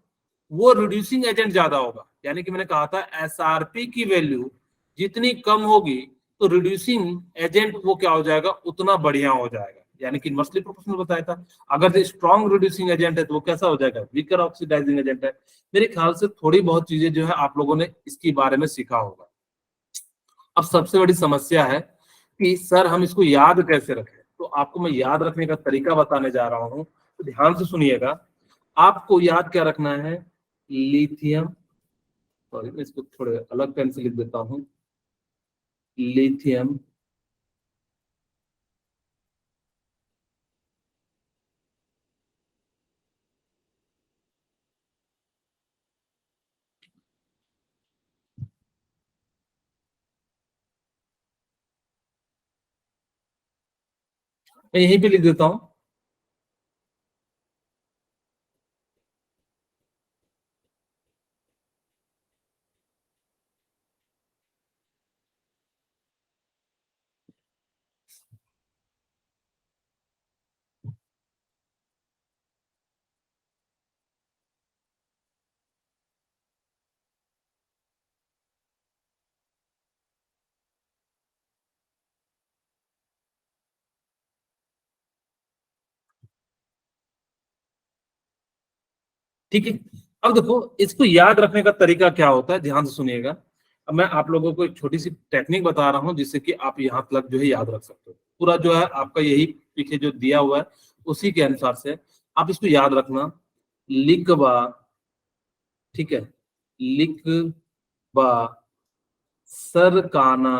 वो रिड्यूसिंग एजेंट ज्यादा होगा। यानी कि मैंने कहा था SRP की वैल्यू जितनी कम होगी तो रिड्यूसिंग एजेंट वो क्या हो जाएगा, उतना बढ़िया हो जाएगा। यानी कि इनवर्सली प्रोपोर्शनल बताया था। अगर जो स्ट्रॉन्ग रिड्यूसिंग एजेंट है तो वो कैसा हो जाएगा, वीकर ऑक्सीडाइजिंग एजेंट है। मेरे ख्याल से थोड़ी बहुत चीजें जो है आप लोगों ने इसके बारे में सीखा होगा। अब सबसे बड़ी समस्या है कि सर हम इसको याद कैसे रखें, तो आपको मैं याद रखने का तरीका बताने जा रहा हूं, तो ध्यान से सुनिएगा। आपको याद क्या रखना है, लिथियम, सॉरी मैं इसको थोड़े अलग पेन से लिख देता हूं, लिथियम मैं यहीं पे लिख देता हूं, ठीक है। अब देखो इसको याद रखने का तरीका क्या होता है, ध्यान से सुनिएगा। अब मैं आप लोगों को एक छोटी सी टेक्निक बता रहा हूं जिससे कि आप यहाँ तक जो है याद रख सकते हो। पूरा जो है आपका यही पीछे जो दिया हुआ है उसी के अनुसार से आप इसको याद रखना। लिखबा, ठीक है, लिखबा, सरकाना,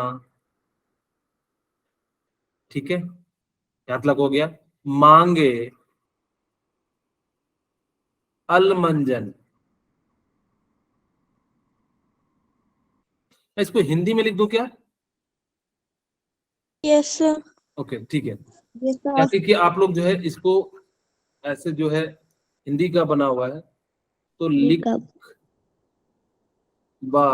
ठीक है, यहाँ तक हो गया। मांगे, अलमंजन, मैं इसको हिंदी में लिख दूं क्या? Yes sir. ओके ठीक है, यस सर। ताकि कि आप लोग जो है इसको ऐसे जो है हिंदी का बना हुआ है, तो लिख लिखब बा,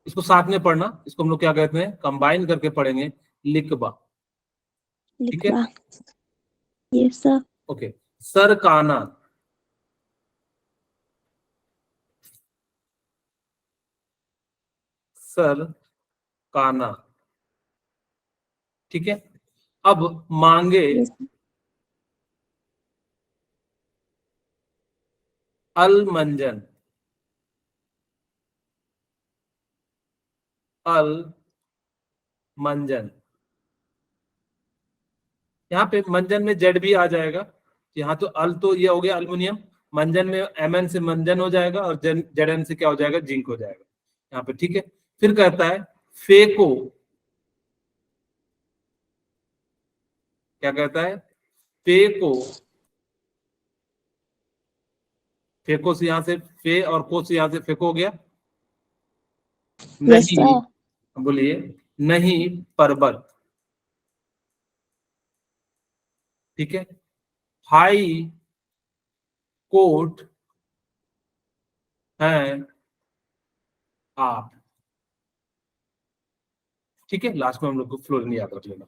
इसको साथ में पढ़ना, इसको हम लोग क्या कहते हैं, कंबाइन करके पढ़ेंगे, लिखबा, ठीक है। लिखबा। Yes sir. ओके, सरकाना, सरकाना, ठीक है। अब मांगे, यस अलमंजन, अलमंजन, यहाँ पे मंजन में जेड भी आ जाएगा, यहाँ तो अल तो ये हो गया अल्युमिनियम, मंजन में एमएन से मंजन हो जाएगा और जेड से क्या हो जाएगा, जिंक हो जाएगा यहाँ पे, ठीक है। फिर कहता है फेको, क्या कहता है, फेको, फेको से यहाँ से फे और को से यहाँ से फेको हो गया, नहीं, सर। बोलिए, नहीं पर्वत, ठीक है। हाई कोर्ट है आप, ठीक है, लास्ट में हम लोग को फ्लोरीन याद रख लेना।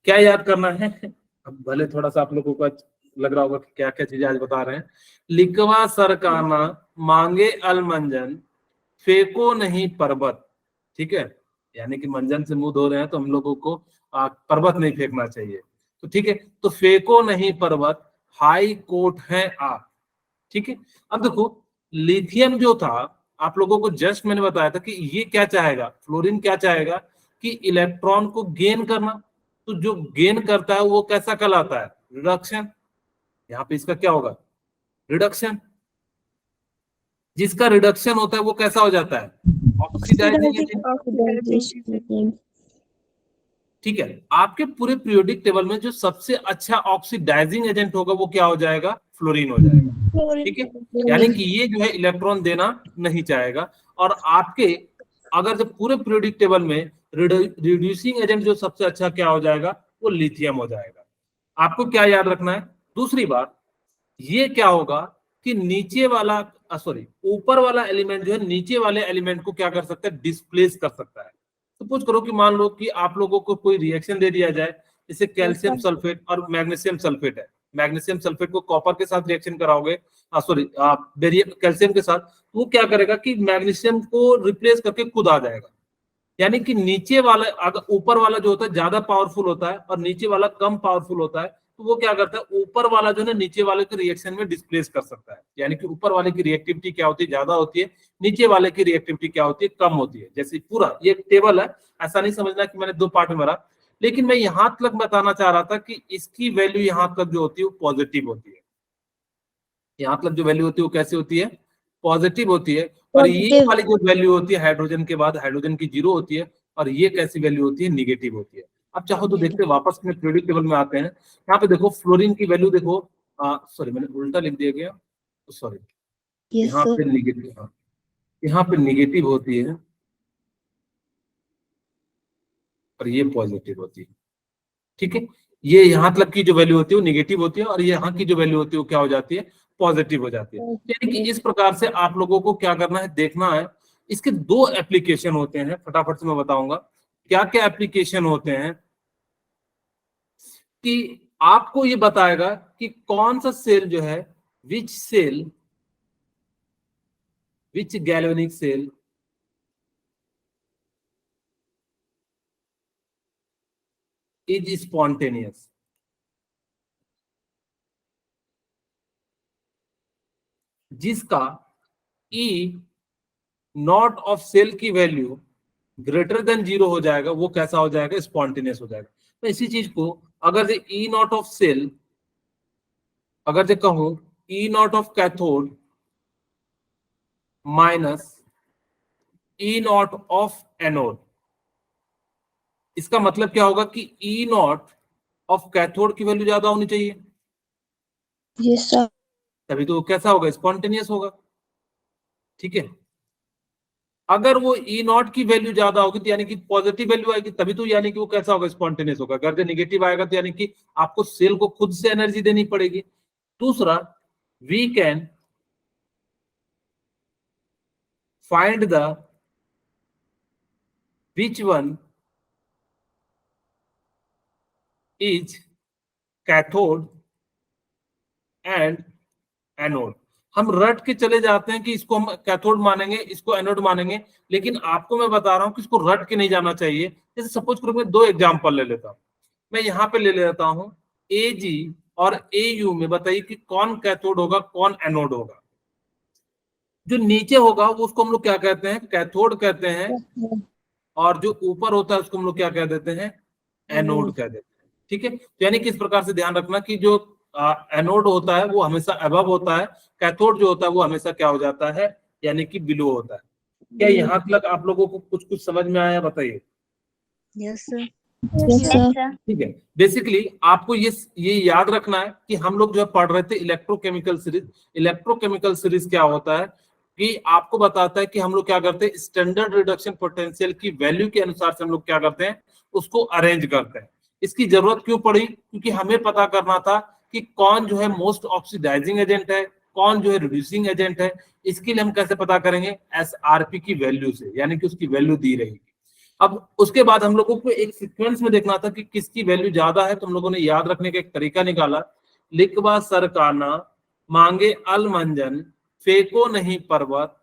क्या याद करना है, अब भले थोड़ा सा आप लोगों को लग रहा होगा कि क्या क्या चीजें आज बता रहे हैं। लिखवा सरकाना मांगे अलमंजन फेंको नहीं पर्वत, ठीक है, यानी कि मंजन से मुंह धो रहे हैं तो हम लोगों को पर्वत नहीं फेंकना चाहिए। तो ठीक है, तो फेंको नहीं पर्वत हाई कोर्ट है आप, ठीक है। अब देखो लिथियम जो था आप लोगों को जस्ट मैंने बताया था कि ये क्या चाहेगा, फ्लोरीन क्या चाहेगा कि इलेक्ट्रॉन को गेन करना। तो जो गेन करता है वो कैसा कहलाता है, रिडक्शन। यहाँ पे इसका क्या होगा, रिडक्शन। जिसका रिडक्शन होता है वो कैसा हो जाता है, ऑक्सीडाइजिंग एजेंट। ठीक है, आपके पूरे पीरियोडिक टेबल में जो सबसे अच्छा ऑक्सीडाइजिंग एजेंट होगा वो क्या हो जाएगा, फ्लोरीन हो जाएगा, ठीक है। यानी कि ये जो है इलेक्ट्रॉन देना नहीं चाहेगा। और आपके अगर जब पूरे पीरियोडिक टेबल में रिड्यूसिंग एजेंट जो सबसे अच्छा क्या हो जाएगा, वो लिथियम हो जाएगा। आपको क्या याद रखना है, दूसरी बात ये क्या होगा कि नीचे वाला ऊपर वाला एलिमेंट जो है नीचे वाले एलिमेंट को क्या कर सकता है, डिस्प्लेस कर सकता है। सपोज करो कि मान लो कि आप लोगों को कोई रिएक्शन दे दिया जाए, जैसे कैल्शियम सल्फेट और मैग्नीशियम सल्फेट है। मैग्नीशियम सल्फेट को कॉपर के साथ रिएक्शन कराओगे, कैल्शियम के साथ, तो वो क्या करेगा कि मैग्नीशियम को रिप्लेस करके खुद आ जाएगा। यानी कि नीचे वाला अगर ऊपर वाला जो होता है ज्यादा पावरफुल होता है और नीचे वाला कम पावरफुल होता है, तो वो क्या करता है, ऊपर वाला जो है ना नीचे वाले के रिएक्शन में डिस्प्लेस कर सकता है। यानी कि ऊपर वाले की रिएक्टिविटी क्या होती है, ज्यादा होती है, नीचे वाले की रिएक्टिविटी क्या होती है, कम होती है। जैसे पूरा ये टेबल है, ऐसा नहीं समझना कि मैंने दो पार्ट में भरा, लेकिन मैं यहां तक बताना चाह रहा था कि इसकी वैल्यू यहां तक जो होती है वो पॉजिटिव होती है। यहाँ तक जो वैल्यू होती है वो कैसी होती है, पॉजिटिव होती है। और ये वाली जो वैल्यू होती है हाइड्रोजन के बाद, हाइड्रोजन की 0 होती है, और ये कैसी वैल्यू होती है, निगेटिव होती है। अब चाहो तो देखते वापस में पीरियोडिक टेबल में आते हैं। यहाँ पे देखो फ्लोरीन की वैल्यू देखो, सॉरी मैंने उल्टा लिख दिया गया, सॉरी, यहाँ पे निगेटिव, यहाँ पे निगेटिव होती है और ये पॉजिटिव होती है, ठीक है। ये यहाँ तक की जो वैल्यू होती है वो निगेटिव होती है और ये यहाँ की जो वैल्यू होती है वो क्या हो जाती है, पॉजिटिव हो जाती है। यानी कि इस प्रकार से आप लोगों को क्या करना है, देखना है। इसके दो एप्लीकेशन होते हैं, फटाफट से मैं बताऊंगा क्या क्या एप्लीकेशन होते हैं। कि आपको ये बताएगा कि कौन सा सेल जो है, विच गैल्वेनिक सेल इज स्पॉन्टेनियस। जिसका ई नॉट ऑफ सेल की वैल्यू ग्रेटर देन 0 हो जाएगा, वो कैसा हो जाएगा, स्पॉन्टेनियस हो जाएगा। तो इसी चीज को अगर जे ई नॉट ऑफ सेल, अगर जे कहूं E naught of cathode minus E naught of anode, इसका मतलब क्या होगा कि ई नॉट ऑफ कैथोड की वैल्यू ज्यादा होनी चाहिए, यस सर, तभी तो कैसा होगा, स्पॉन्टेनियस होगा, ठीक है। अगर वो ई नॉट की वैल्यू ज्यादा होगी तो यानी कि पॉजिटिव वैल्यू आएगी, तभी तो यानी कि वो कैसा होगा, स्पॉन्टेनियस होगा। अगर जो निगेटिव आएगा तो यानी कि आपको सेल को खुद से एनर्जी देनी पड़ेगी। दूसरा, we can find the which one is cathode and anode. हम रट के चले जाते हैं कि इसको हम कैथोड मानेंगे, इसको एनोड मानेंगे, लेकिन आपको मैं बता रहा हूं कि इसको रट के नहीं जाना चाहिए। जैसे सपोज करो मैं दो एग्जांपल ले लेता हूं, मैं यहाँ पे ले लेता हूं AG और AU में, बताइए कि कौन कैथोड होगा कौन एनोड होगा। जो नीचे होगा वो उसको हम लोग क्या कहते हैं, कैथोड कहते हैं, और जो ऊपर होता है उसको हम लोग क्या कह देते हैं, एनोड कह देते हैं, ठीक है। तो यानी कि इस प्रकार से ध्यान रखना कि जो एनोड होता है वो हमेशा अबव होता है, कैथोड जो होता है वो हमेशा क्या हो जाता है, यानी कि बिलो होता है। क्या यहाँ तक आप लोगों को कुछ कुछ समझ में आया, बताइए। Yes sir. ठीक है, बेसिकली आपको ये याद रखना है कि हम लोग जो है पढ़ रहे थे इलेक्ट्रोकेमिकल सीरीज। इलेक्ट्रोकेमिकल सीरीज क्या होता है कि आपको बताता है कि हम लोग क्या करते हैं, स्टैंडर्ड रिडक्शन पोटेंशियल की वैल्यू के अनुसार से हम लोग क्या करते हैं, उसको अरेंज करते हैं। इसकी जरूरत क्यों पड़ी, क्योंकि हमें पता करना था कि कौन जो है मोस्ट ऑक्सीडाइजिंग एजेंट है, कौन जो है रिड्यूसिंग एजेंट है। इसके लिए हम कैसे पता करेंगे, SRP की वैल्यू से, यानी कि उसकी वैल्यू दी रहेगी। अब उसके बाद हम लोगों को एक सीक्वेंस में देखना था कि किसकी वैल्यू ज्यादा है, तो हम लोगों ने याद रखने का एक तरीका निकाला, लिखवा सरकाना, मांगे अलमंजन, फेंको नहीं पर्वत।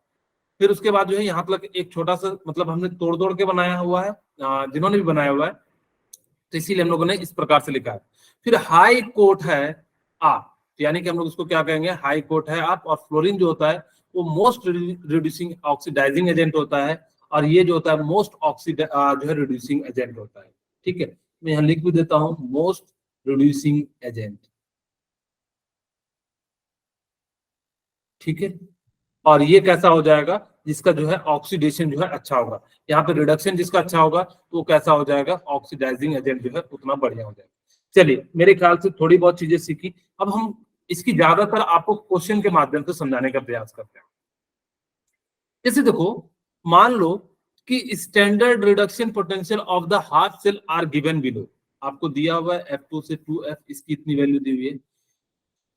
फिर उसके बाद जो है यहाँ तक एक छोटा सा मतलब हमने तोड़ तोड़ के बनाया हुआ है, जिन्होंने भी बनाया हुआ है, तो इसीलिए हम लोगों ने इस प्रकार से लिखा है। फिर हाई कोर्ट है आप, यानी कि हम लोग उसको क्या कहेंगे, हाई कोर्ट है आप। और फ्लोरीन जो होता है वो मोस्ट रिड्यूसिंग ऑक्सीडाइजिंग एजेंट होता है, और ये जो होता है मोस्ट जो है रिड्यूसिंग एजेंट होता है। ठीक है, मैं यहाँ लिख भी देता हूँ, मोस्ट रिड्यूसिंग एजेंट। ठीक है, और ये कैसा हो जाएगा, जिसका जो है ऑक्सीडेशन जो है अच्छा होगा। यहाँ पे रिडक्शन जिसका अच्छा होगा तो वो कैसा हो जाएगा, ऑक्सीडाइजिंग एजेंट जो है उतना बढ़िया हो जाएगा। चलिए, मेरे ख्याल से थोड़ी बहुत चीजें सीखी। अब हम इसकी ज्यादातर आपको क्वेश्चन के माध्यम से समझाने का प्रयास करते हैं। जैसे देखो, मान लो कि standard reduction potential of the half cell are given below. आपको दिया हुआ है F2 से 2F, इसकी इतनी वैल्यू दी हुई है।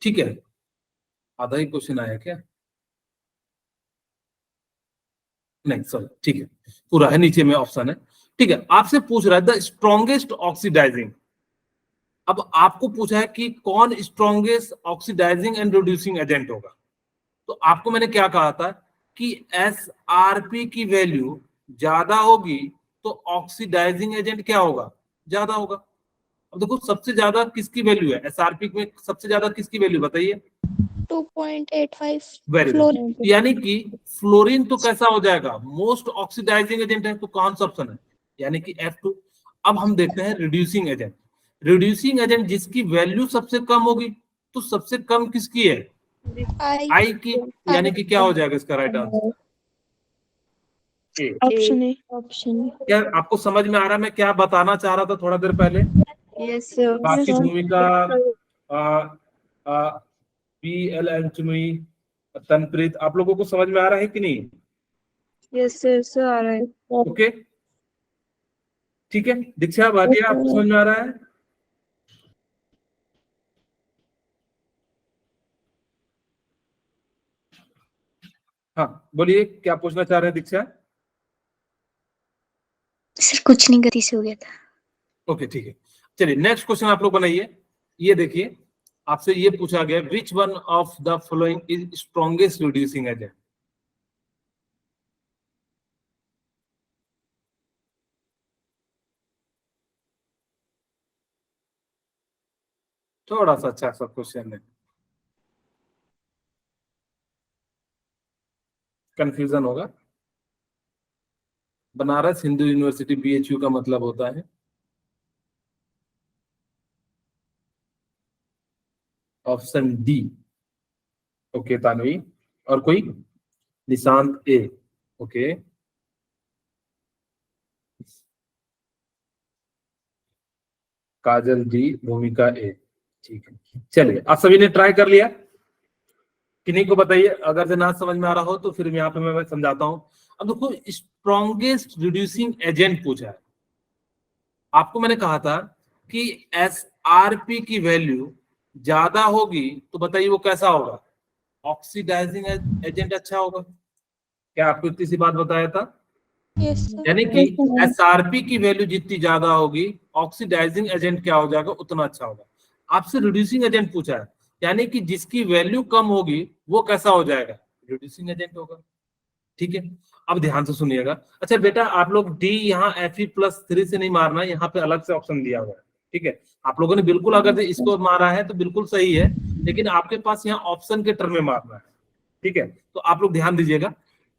ठीक है, आधा ही क्वेश्चन आया क्या? नहीं सॉरी, ठीक है, पूरा है, नीचे में ऑप्शन है। ठीक है, आपसे पूछ रहा है द स्ट्रॉन्गेस्ट ऑक्सीडाइजिंग। अब आपको पूछा है कि कौन strongest oxidising and reducing agent होगा। तो आपको मैंने क्या कहा था कि SRP की वैल्यू ज्यादा होगी तो ऑक्सीडाइजिंग एजेंट क्या होगा, ज्यादा होगा। अब देखो सबसे ज्यादा किसकी वैल्यू है SRP में, सबसे ज्यादा किसकी वैल्यू बताइए? 2.85 वेरी गुड, फ्लोरीन। यानी कि फ्लोरीन तो कैसा हो जाएगा, मोस्ट ऑक्सीडाइजिंग एजेंट है, तो कौन सा ऑप्शन है, यानी कि F2। अब हम देखते हैं रिड्यूसिंग एजेंट। रिड्यूसिंग एजेंट जिसकी वैल्यू सबसे कम होगी, तो सबसे कम किसकी है, आई की, यानी कि क्या हो जाएगा इसका right answer? Option A. Option क्या आपको समझ में आ रहा है मैं क्या बताना चाह रहा था थोड़ा देर पहले? Yes, sir. बाकी भूमिका, PL चुनुई, तनप्रीत, आप लोगों को समझ में आ रहा है कि नहीं? Yes, sir. Sir, आ रहा है. ओके, ठीक है। दीक्षा भाटिया, आपको समझ में आ रहा है? हाँ बोलिए, क्या पूछना चाह रहे हैं दीक्षा? सर कुछ नहीं, गति से हो गया था. ओके ठीक है, चलिए नेक्स्ट क्वेश्चन आप लोग बनाइए। ये देखिए, आपसे ये पूछा गया, which one of the following is strongest reducing agent. थोड़ा सा अच्छा सा क्वेश्चन है, कंफ्यूजन होगा। बनारस हिंदू यूनिवर्सिटी BHU का मतलब होता है ऑप्शन डी। ओके तानवी, और कोई? निशांत ए, ओके। काजल डी, भूमिका ए, ठीक है। चलिए, आप सभी ने ट्राई कर लिया? किन्हीं को बताइए, अगर से ना समझ में आ रहा हो तो फिर यहाँ पे मैं समझाता हूँ। अब देखो, स्ट्रॉन्गेस्ट रिड्यूसिंग एजेंट पूछा है। आपको मैंने कहा था कि SRP की वैल्यू ज्यादा होगी तो बताइए वो कैसा होगा, ऑक्सीडाइजिंग एजेंट अच्छा होगा। क्या आपको इतनी सी बात बताया था? Yes sir. यानी कि SRP की वैल्यू जितनी ज्यादा होगी, ऑक्सीडाइजिंग एजेंट क्या हो जाएगा, उतना अच्छा होगा। आपसे रिड्यूसिंग एजेंट पूछा है, यानी कि जिसकी वैल्यू कम होगी वो कैसा हो जाएगा, रिड्यूसिंग एजेंट होगा। ठीक है, अब ध्यान से सुनिएगा। अच्छा बेटा, आप लोग डी यहाँ Fe+3 से नहीं मारना, यहाँ पे अलग से ऑप्शन दिया हुआ है। ठीक है, आप लोगों ने बिल्कुल अगर इसको मारा है तो बिल्कुल सही है, लेकिन आपके पास यहाँ ऑप्शन के टर्म में मारना है। ठीक है, तो आप लोग ध्यान दीजिएगा।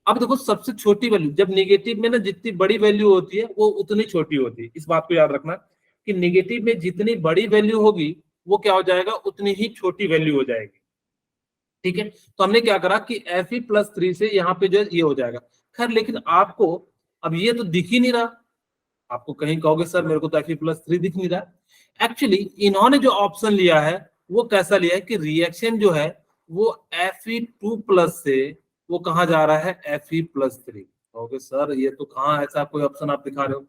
अब देखो, सबसे छोटी वैल्यू, जब नेगेटिव में ना जितनी बड़ी वैल्यू होती है वो उतनी छोटी होती है। इस बात को याद रखना कि नेगेटिव में जितनी बड़ी वैल्यू होगी वो क्या हो जाएगा, उतनी ही छोटी वैल्यू हो जाएगी। ठीक है, तो हमने क्या करा कि Fe+3 से यहाँ पे जो है ये हो जाएगा। खैर, लेकिन आपको अब ये तो दिख ही नहीं रहा। आपको कहीं कहोगे सर मेरे को तो Fe+3 दिख नहीं रहा। एक्चुअली इन्होंने जो ऑप्शन लिया है वो कैसा लिया है कि रिएक्शन जो है वो Fe2+ से वो कहाँ जा रहा है, Fe+3। कहोगे सर ये तो कहाँ ऐसा कोई ऑप्शन आप दिखा रहे हो।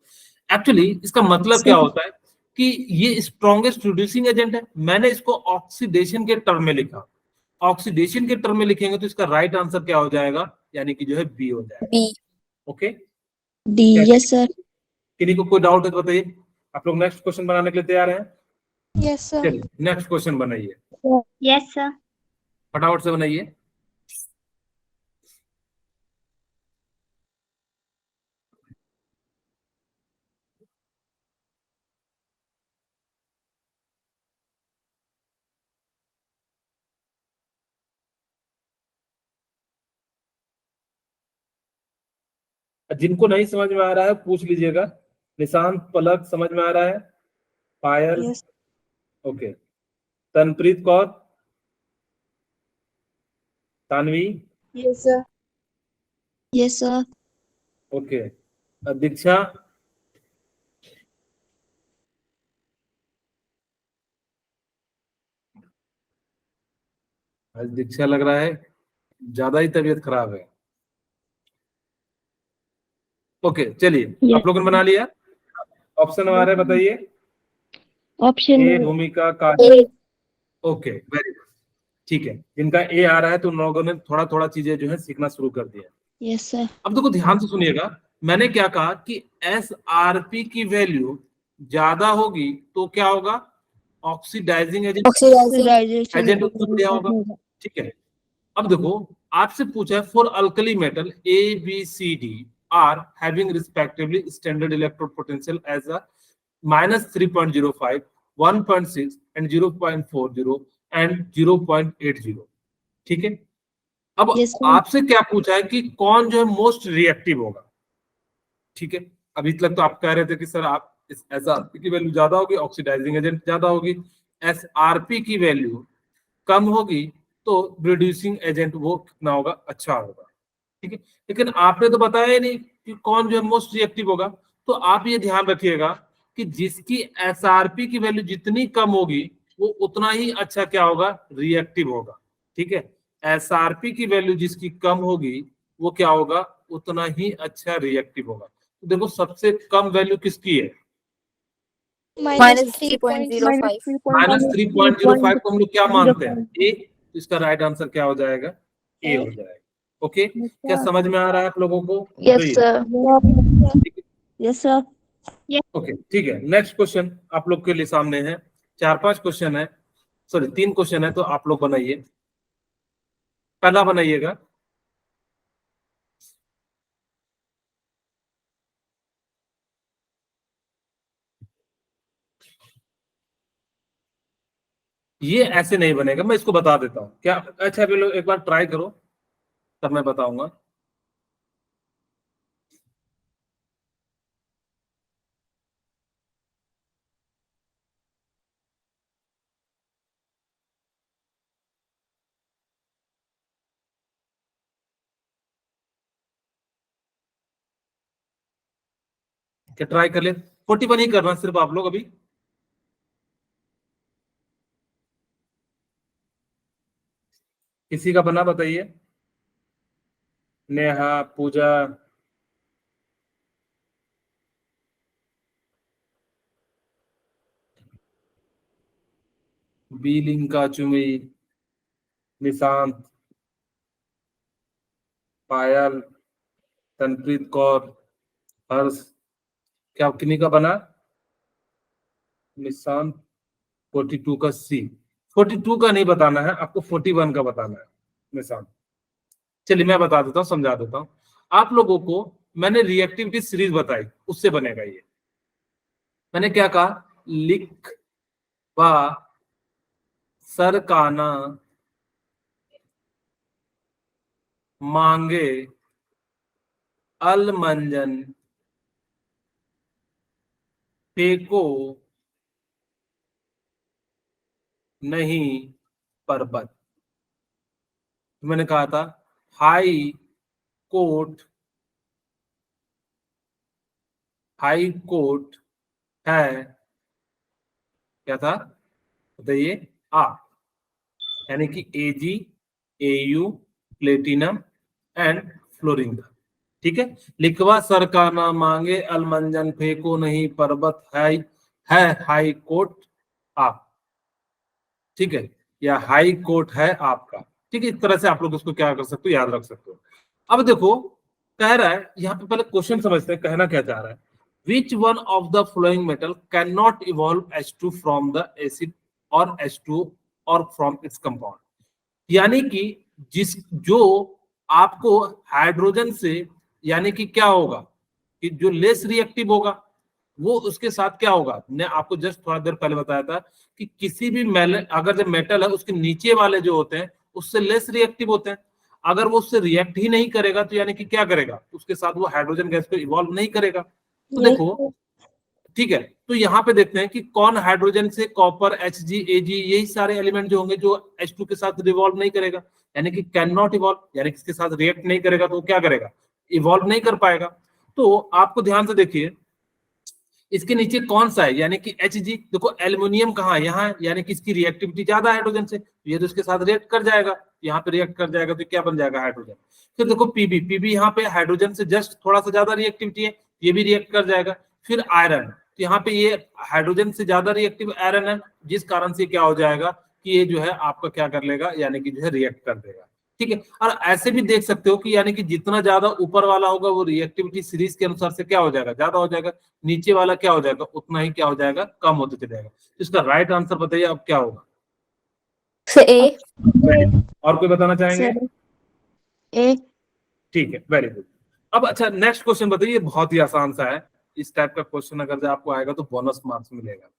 एक्चुअली इसका मतलब क्या होता है कि ये स्ट्रॉन्गेस्ट रिड्यूसिंग एजेंट है। मैंने इसको ऑक्सीडेशन के टर्म में लिखा। ऑक्सीडेशन के टर्म में लिखेंगे तो इसका राइट आंसर क्या हो जाएगा, यानी कि जो है बी हो जाएगा। B. Okay, D. Yes sir. किन्हीं को कोई डाउट है तो बताइए। आप लोग नेक्स्ट क्वेश्चन बनाने के लिए तैयार हैं? Yes sir. चलिए नेक्स्ट क्वेश्चन बनाइए, यस सर। फटाफट से बनाइए। जिनको नहीं समझ में आ रहा है पूछ लीजिएगा। निशांत, पलक समझ में आ रहा है? Payal, yes okay. Tanpreet Kaur, Tanvi, yes sir. Yes sir. Okay. Diksha, आज दीक्षा लग रहा है ज्यादा ही तबीयत खराब है। ओके चलिए आप लोगों ने बना लिया। ऑप्शन हमारे बताइए। ऑप्शन ए भूमिका का, ओके वेरी गुड, ठीक है। जिनका ए आ रहा है तो उन लोगों ने थोड़ा थोड़ा चीजें जो है सीखना शुरू कर दिया। Yes sir. अब देखो ध्यान से सुनिएगा, मैंने क्या कहा कि SRP की वैल्यू ज्यादा होगी तो क्या होगा? ऑक्सीडाइजिंग एजेंट एजेंट उत्पन्न किया होगा, ठीक है। अब देखो आपसे पूछा है for alkali metal ABCD are having respectively standard electrode potential as a -3.05, 1.6 and 0.40 and 0.80, ठीक है। अब Yes, sir. आपसे क्या पूछा है कि कौन जो है मोस्ट रिएक्टिव होगा, ठीक है। अभी तक तो आप कह रहे थे कि सर आप इस SRP की वैल्यू ज्यादा होगी, ऑक्सीडाइजिंग एजेंट ज्यादा होगी, SRP की वैल्यू कम होगी तो रिड्यूसिंग एजेंट वो कितना होगा, अच्छा होगा, ठीक है। लेकिन आपने तो बताया ही नहीं कि कौन जो है मोस्ट रिएक्टिव होगा। तो आप ये ध्यान रखिएगा कि जिसकी SRP की वैल्यू जितनी कम होगी वो उतना ही अच्छा क्या होगा, रिएक्टिव होगा, ठीक है। SRP की वैल्यू जिसकी कम होगी वो क्या होगा, उतना ही अच्छा रिएक्टिव होगा। तो देखो सबसे कम वैल्यू किसकी है? -3.05 -3.05 को हम लोग क्या मानते हैं, ए। तो इसका राइट आंसर क्या हो जाएगा, ए हो जाएगा। ओके, क्या समझ में आ रहा है आप लोगों को? Yes sir. Yes sir. Okay ठीक है। नेक्स्ट क्वेश्चन आप लोग के लिए सामने है। 4-5 क्वेश्चन है, सॉरी 3 क्वेश्चन है, तो आप लोग बनाइए। पहला बनाइएगा, ये ऐसे नहीं बनेगा, मैं इसको बता देता हूँ क्या। अच्छा अभी लोग एक बार ट्राई करो तब मैं बताऊंगा। क्या ट्राई कर ले? 41 ही करना सिर्फ आप लोग अभी। किसी का बना बताइए। नेहा, पूजा, बीलिंका, चुमी, निशांत, पायल, तनप्रीत कौर, हर्ष, क्या किन्हीं का बना? निशांत 42 का सी। 42 का नहीं बताना है आपको, 41 का बताना है निशांत। चलिए मैं बता देता हूँ, समझा देता हूँ आप लोगों को। मैंने रिएक्टिव की सीरीज बताई, उससे बनेगा ये। मैंने क्या कहा, लिख व सरकाना मांगे अलमंजन फेंको नहीं पर्वत। मैंने कहा था हाई कोर्ट, हाई कोर्ट है, क्या था बताइए, आ, यानी कि AG, AU, platinum and fluorine का, ठीक है। लिखवा सरकाना मांगे अलमंजन फेंको नहीं पर्वत है हाई कोर्ट आप, ठीक है, या हाई कोर्ट है आपका, ठीक है। इस तरह से आप लोग उसको क्या कर सकते हो, याद रख सकते हो। अब देखो कह रहा है यहाँ पे, पहले क्वेश्चन समझते हैं कहना क्या चाह रहा है। which one of the following metal cannot evolve H2 from the acid or H2 or from its compound? यानी कि जो आपको हाइड्रोजन से, यानी कि क्या होगा कि जो लेस रिएक्टिव होगा वो उसके साथ क्या होगा, मैं आपको जस्ट थोड़ा देर पहले बताया था कि किसी भी अगर जो मेटल है उसके नीचे वाले जो होते हैं उससे लेस रिएक्टिव होते हैं, अगर वो उससे रिएक्ट ही नहीं करेगा तो यानी कि क्या करेगा, उसके साथ वो हाइड्रोजन गैस को इवॉल्व नहीं करेगा। तो देखो ठीक है, तो यहाँ पे देखते हैं कि कौन हाइड्रोजन से कॉपर, Hg, Ag यही सारे एलिमेंट जो होंगे जो H2 के साथ रिवॉल्व नहीं करेगा, यानी कि कैन नॉट इवॉल्व, यानी कि इसके साथ रिएक्ट नहीं करेगा, तो वो क्या करेगा, इवॉल्व नहीं कर पाएगा। तो आपको ध्यान से देखिए इसके नीचे कौन सा है, यानी कि Hg, देखो एल्युमिनियम कहाँ है, यहाँ है, यानी कि इसकी रिएक्टिविटी ज्यादा है हाइड्रोजन से, ये तो इसके साथ रिएक्ट कर जाएगा, यहाँ पे रिएक्ट कर जाएगा तो क्या बन जाएगा, हाइड्रोजन। फिर देखो Pb यहाँ पे हाइड्रोजन से जस्ट थोड़ा सा ज्यादा रिएक्टिविटी है, ये भी रिएक्ट कर जाएगा। फिर आयरन, तो यहाँ पे ये हाइड्रोजन से ज्यादा रिएक्टिव आयरन है, जिस कारण से क्या हो जाएगा कि ये जो है आपका क्या कर लेगा, यानी कि जो है रिएक्ट कर देगा। ठीक है, और ऐसे भी देख सकते हो कि यानी कि जितना ज्यादा ऊपर वाला होगा वो रिएक्टिविटी सीरीज के अनुसार से क्या हो जाएगा, ज्यादा हो जाएगा, नीचे वाला क्या हो जाएगा, उतना ही क्या हो जाएगा, कम होते चले जाएगा। तो इसका राइट आंसर बताइए अब क्या होगा। ए। और कोई बताना चाहेंगे? ए। ठीक है, वेरी गुड। अब अच्छा नेक्स्ट क्वेश्चन बताइए, बहुत ही आसान सा है, इस टाइप का क्वेश्चन अगर जो आपको आएगा तो बोनस मार्क्स मिलेगा।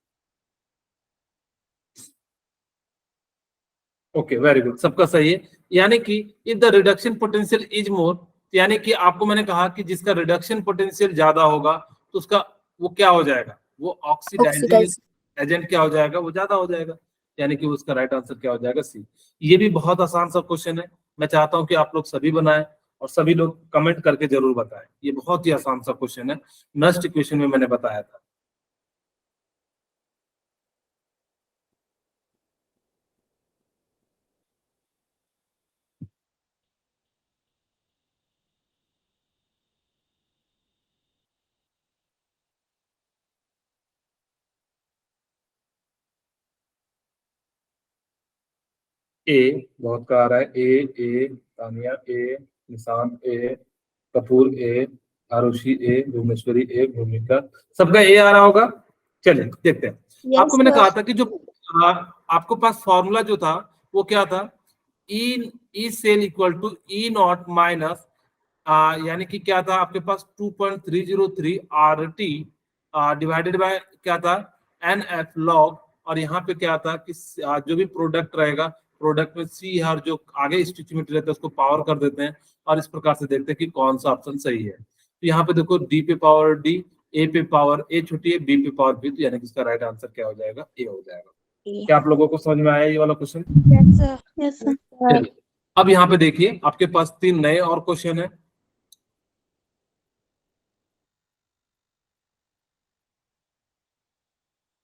ओके वेरी गुड, सबका सही है। यानी कि if the reduction potential is more, यानी कि आपको मैंने कहा कि जिसका रिडक्शन पोटेंशियल ज्यादा होगा तो उसका वो क्या हो जाएगा, वो ऑक्सीडाइजिंग एजेंट क्या हो जाएगा, वो ज्यादा हो जाएगा, यानी कि उसका राइट आंसर क्या हो जाएगा, सी। ये भी बहुत आसान सा क्वेश्चन है, मैं चाहता हूं कि आप लोग सभी बनाएं और सभी लोग कमेंट करके जरूर बताएं। ये बहुत ही आसान सा क्वेश्चन है, नेक्स्ट इक्वेशन में मैंने बताया था। ए बहुत का आ रहा है, ए तानिया ए, निशांत ए, कपूर ए, आरुषि ए, भुवनेश्वरी ए, भूमिका, सबका ए आ रहा होगा। चलिए देखते हैं। Yes, आपको मैंने sir. कहा था कि जो आपको पास फॉर्मूला जो था वो क्या था, E cell equal to E not minus, यानी कि क्या था आपके पास 2.303 RT डिवाइडेड बाय क्या था, NF लॉग, और यहाँ पे क्या था कि जो भी प्रोडक्ट रहेगा, प्रोडक्ट में सी हर जो आगे स्टिचिमेंट रहता है उसको पावर कर देते हैं, और इस प्रकार से देखते हैं कि कौन सा ऑप्शन सही है। तो यहाँ पे देखो डी पे पावर डी, ए पे पावर ए छोटी है, बी पे पावर बी, तो यानी कि इसका राइट आंसर क्या हो जाएगा, ए हो जाएगा। क्या आप लोगों को समझ में आया ये वाला question? Yes, sir. Yes, sir. चलिए अब यहाँ पे देखिए आपके पास 3 नए और क्वेश्चन है।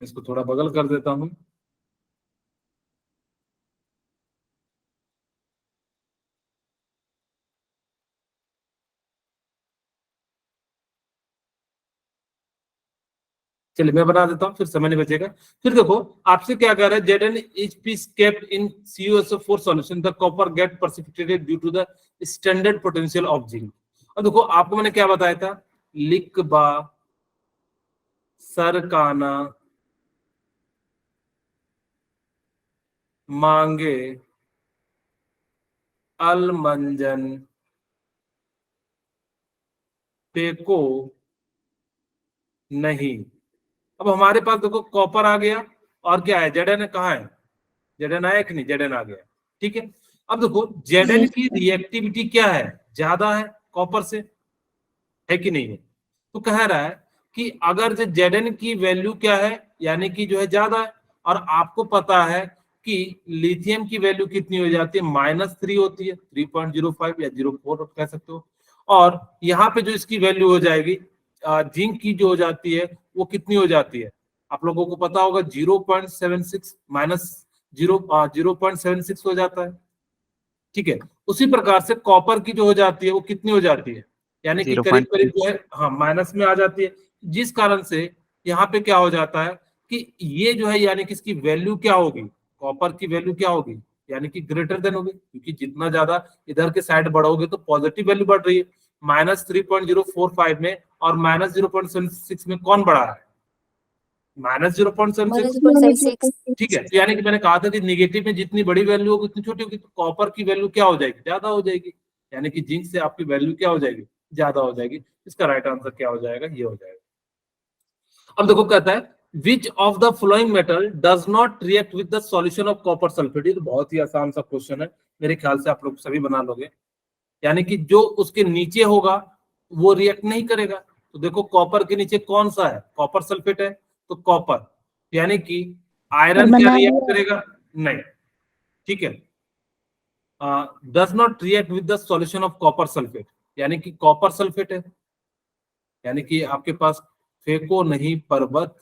इसको थोड़ा बगल कर देता हूं। चलिए मैं बना देता हूँ, फिर समय नहीं बचेगा। फिर देखो आपसे क्या कह रहा है, Zn is piece kept in CuSO4 solution, the copper get precipitated due to the standard potential of zinc। और देखो आपको मैंने क्या बताया था, लिकबा, सरकाना, मांगे, अलमंजन, पेको नहीं। अब हमारे पास देखो कॉपर आ गया और क्या है, Zn कहाँ है, Zn आया कि नहीं, Zn आ गया। ठीक है, अब देखो Zn की रिएक्टिविटी क्या है, ज्यादा है कॉपर से, है कि नहीं है। तो कह रहा है कि अगर जो Zn की वैल्यू क्या है, यानी कि जो है ज्यादा है, और आपको पता है कि लिथियम की वैल्यू कितनी हो जाती है, -3 होती है, 3.05 या 0.4 कह सकते हो। और यहाँ पे जो इसकी वैल्यू हो जाएगी जिंक की जो हो जाती है वो कितनी हो जाती है, आप लोगों को पता होगा 0.76 -0.76 हो जाता है। ठीक है, उसी प्रकार से कॉपर की जो हो जाती है वो कितनी हो जाती है, यानी कि करीब करीब जो है हाँ माइनस में आ जाती है, जिस कारण से यहाँ पे क्या हो जाता है कि ये जो है यानी कि इसकी वैल्यू क्या होगी, कॉपर की वैल्यू क्या होगी, यानी कि ग्रेटर देन होगी, क्योंकि जितना ज्यादा इधर के साइड बढ़ोगे तो पॉजिटिव वैल्यू बढ़ रही है, -3.045 में और -0.76 में कौन बड़ा है? -0.76। -0.76 ठीक है, तो यानी कि मैंने कहा था कि निगेटिव में जितनी बड़ी वैल्यू होगी उतनी छोटी होगी, तो कॉपर की वैल्यू क्या हो जाएगी? ज्यादा हो जाएगी, यानी कि जिंक से आपकी वैल्यू क्या हो जाएगी? ज्यादा हो जाएगी। इसका राइट आंसर क्या हो जाएगा? ये हो जाएगा। अब देखो कहता है which of the flowing metal does not react with the solution of copper sulphate. ये तो बहुत ही आसान सा क्वेश्चन है, मेरे ख्याल से आप लोग सभी बना लोगे। यानी कि जो उसके नीचे होगा वो रिएक्ट नहीं करेगा। तो देखो कॉपर के नीचे कौन सा है? कॉपर सल्फेट है, तो कॉपर, यानी कि आयरन क्या बना रिएक्ट लिया। करेगा? नहीं। ठीक है, does not react with the solution of copper sulphate, यानी कि कॉपर सल्फेट है, यानी कि आपके पास फेको नहीं पर्वत।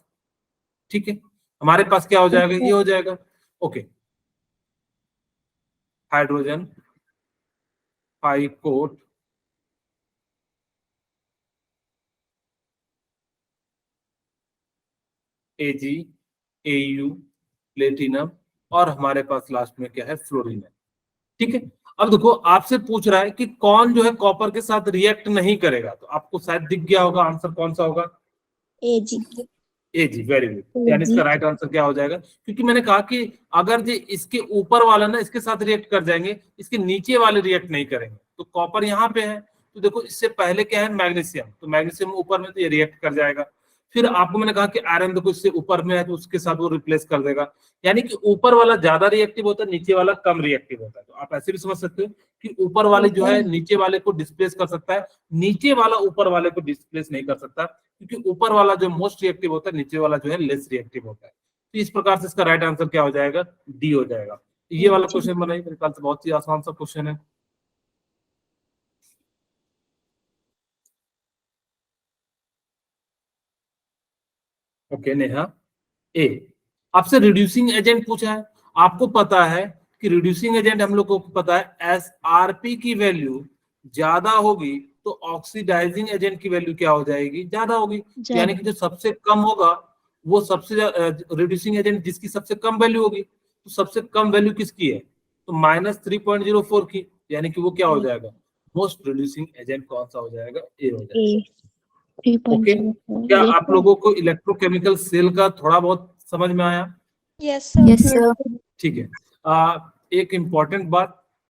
ठीक है, हमारे पास क्या हो जाएगा? ये हो जाएगा। ओके, हाइड्रोजन हाइकोट Ag Au प्लेटिनम और हमारे पास लास्ट में क्या है? फ्लोरीन है। ठीक है, अब देखो आपसे पूछ रहा है कि कौन जो है कॉपर के साथ रिएक्ट नहीं करेगा, तो आपको शायद दिख गया होगा आंसर कौन सा होगा? Ag। Ag, very good. यानी इसका राइट आंसर क्या हो जाएगा? क्योंकि मैंने कहा कि अगर जो इसके ऊपर वाला ना इसके साथ रिएक्ट कर जाएंगे, इसके नीचे वाले रिएक्ट नहीं करेंगे। तो कॉपर यहाँ पे है, तो देखो इससे पहले क्या है? मैग्नीशियम, तो मैग्नीशियम ऊपर में तो ये रिएक्ट कर जाएगा। फिर आपको मैंने कहा कि आयरन देखो इससे ऊपर में है, तो उसके साथ वो रिप्लेस कर देगा। यानी कि ऊपर वाला ज्यादा रिएक्टिव होता है, नीचे वाला कम रिएक्टिव होता है। तो आप ऐसे भी समझ सकते हो कि ऊपर वाले जो है नीचे वाले को डिस्प्लेस कर सकता है, नीचे वाला ऊपर वाले को डिस्प्लेस नहीं कर सकता, क्योंकि ऊपर वाला जो मोस्ट रिएक्टिव होता है, नीचे वाला जो है लेस रिएक्टिव होता है। तो इस प्रकार से इसका राइट आंसर क्या हो जाएगा? डी हो जाएगा। ये वाला क्वेश्चन बनाइए, मेरे ख्याल से बहुत ही आसान सा क्वेश्चन है। ओके नेहा, ए आपसे रिड्यूसिंग एजेंट पूछा है। आपको पता है कि रिड्यूसिंग एजेंट हम लोग को पता है एसआरपी की वैल्यू ज्यादा होगी तो ऑक्सीडाइजिंग एजेंट की वैल्यू क्या हो जाएगी? ज्यादा होगी। यानी कि जो सबसे कम होगा वो सबसे रिड्यूसिंग एजेंट जिसकी सबसे कम वैल्यू होगी, तो सबसे कम वैल्यू किसकी है? तो -3.04 की, यानी कि वो क्या हो जाएगा? मोस्ट रिड्यूसिंग एजेंट कौन सा हो जाएगा? ए हो जाएगा। ओके, क्या आप लोगों को इलेक्ट्रोकेमिकल सेल का थोड़ा बहुत समझ में आया? Yes sir. Yes sir. ठीक है, एक इम्पॉर्टेंट बात,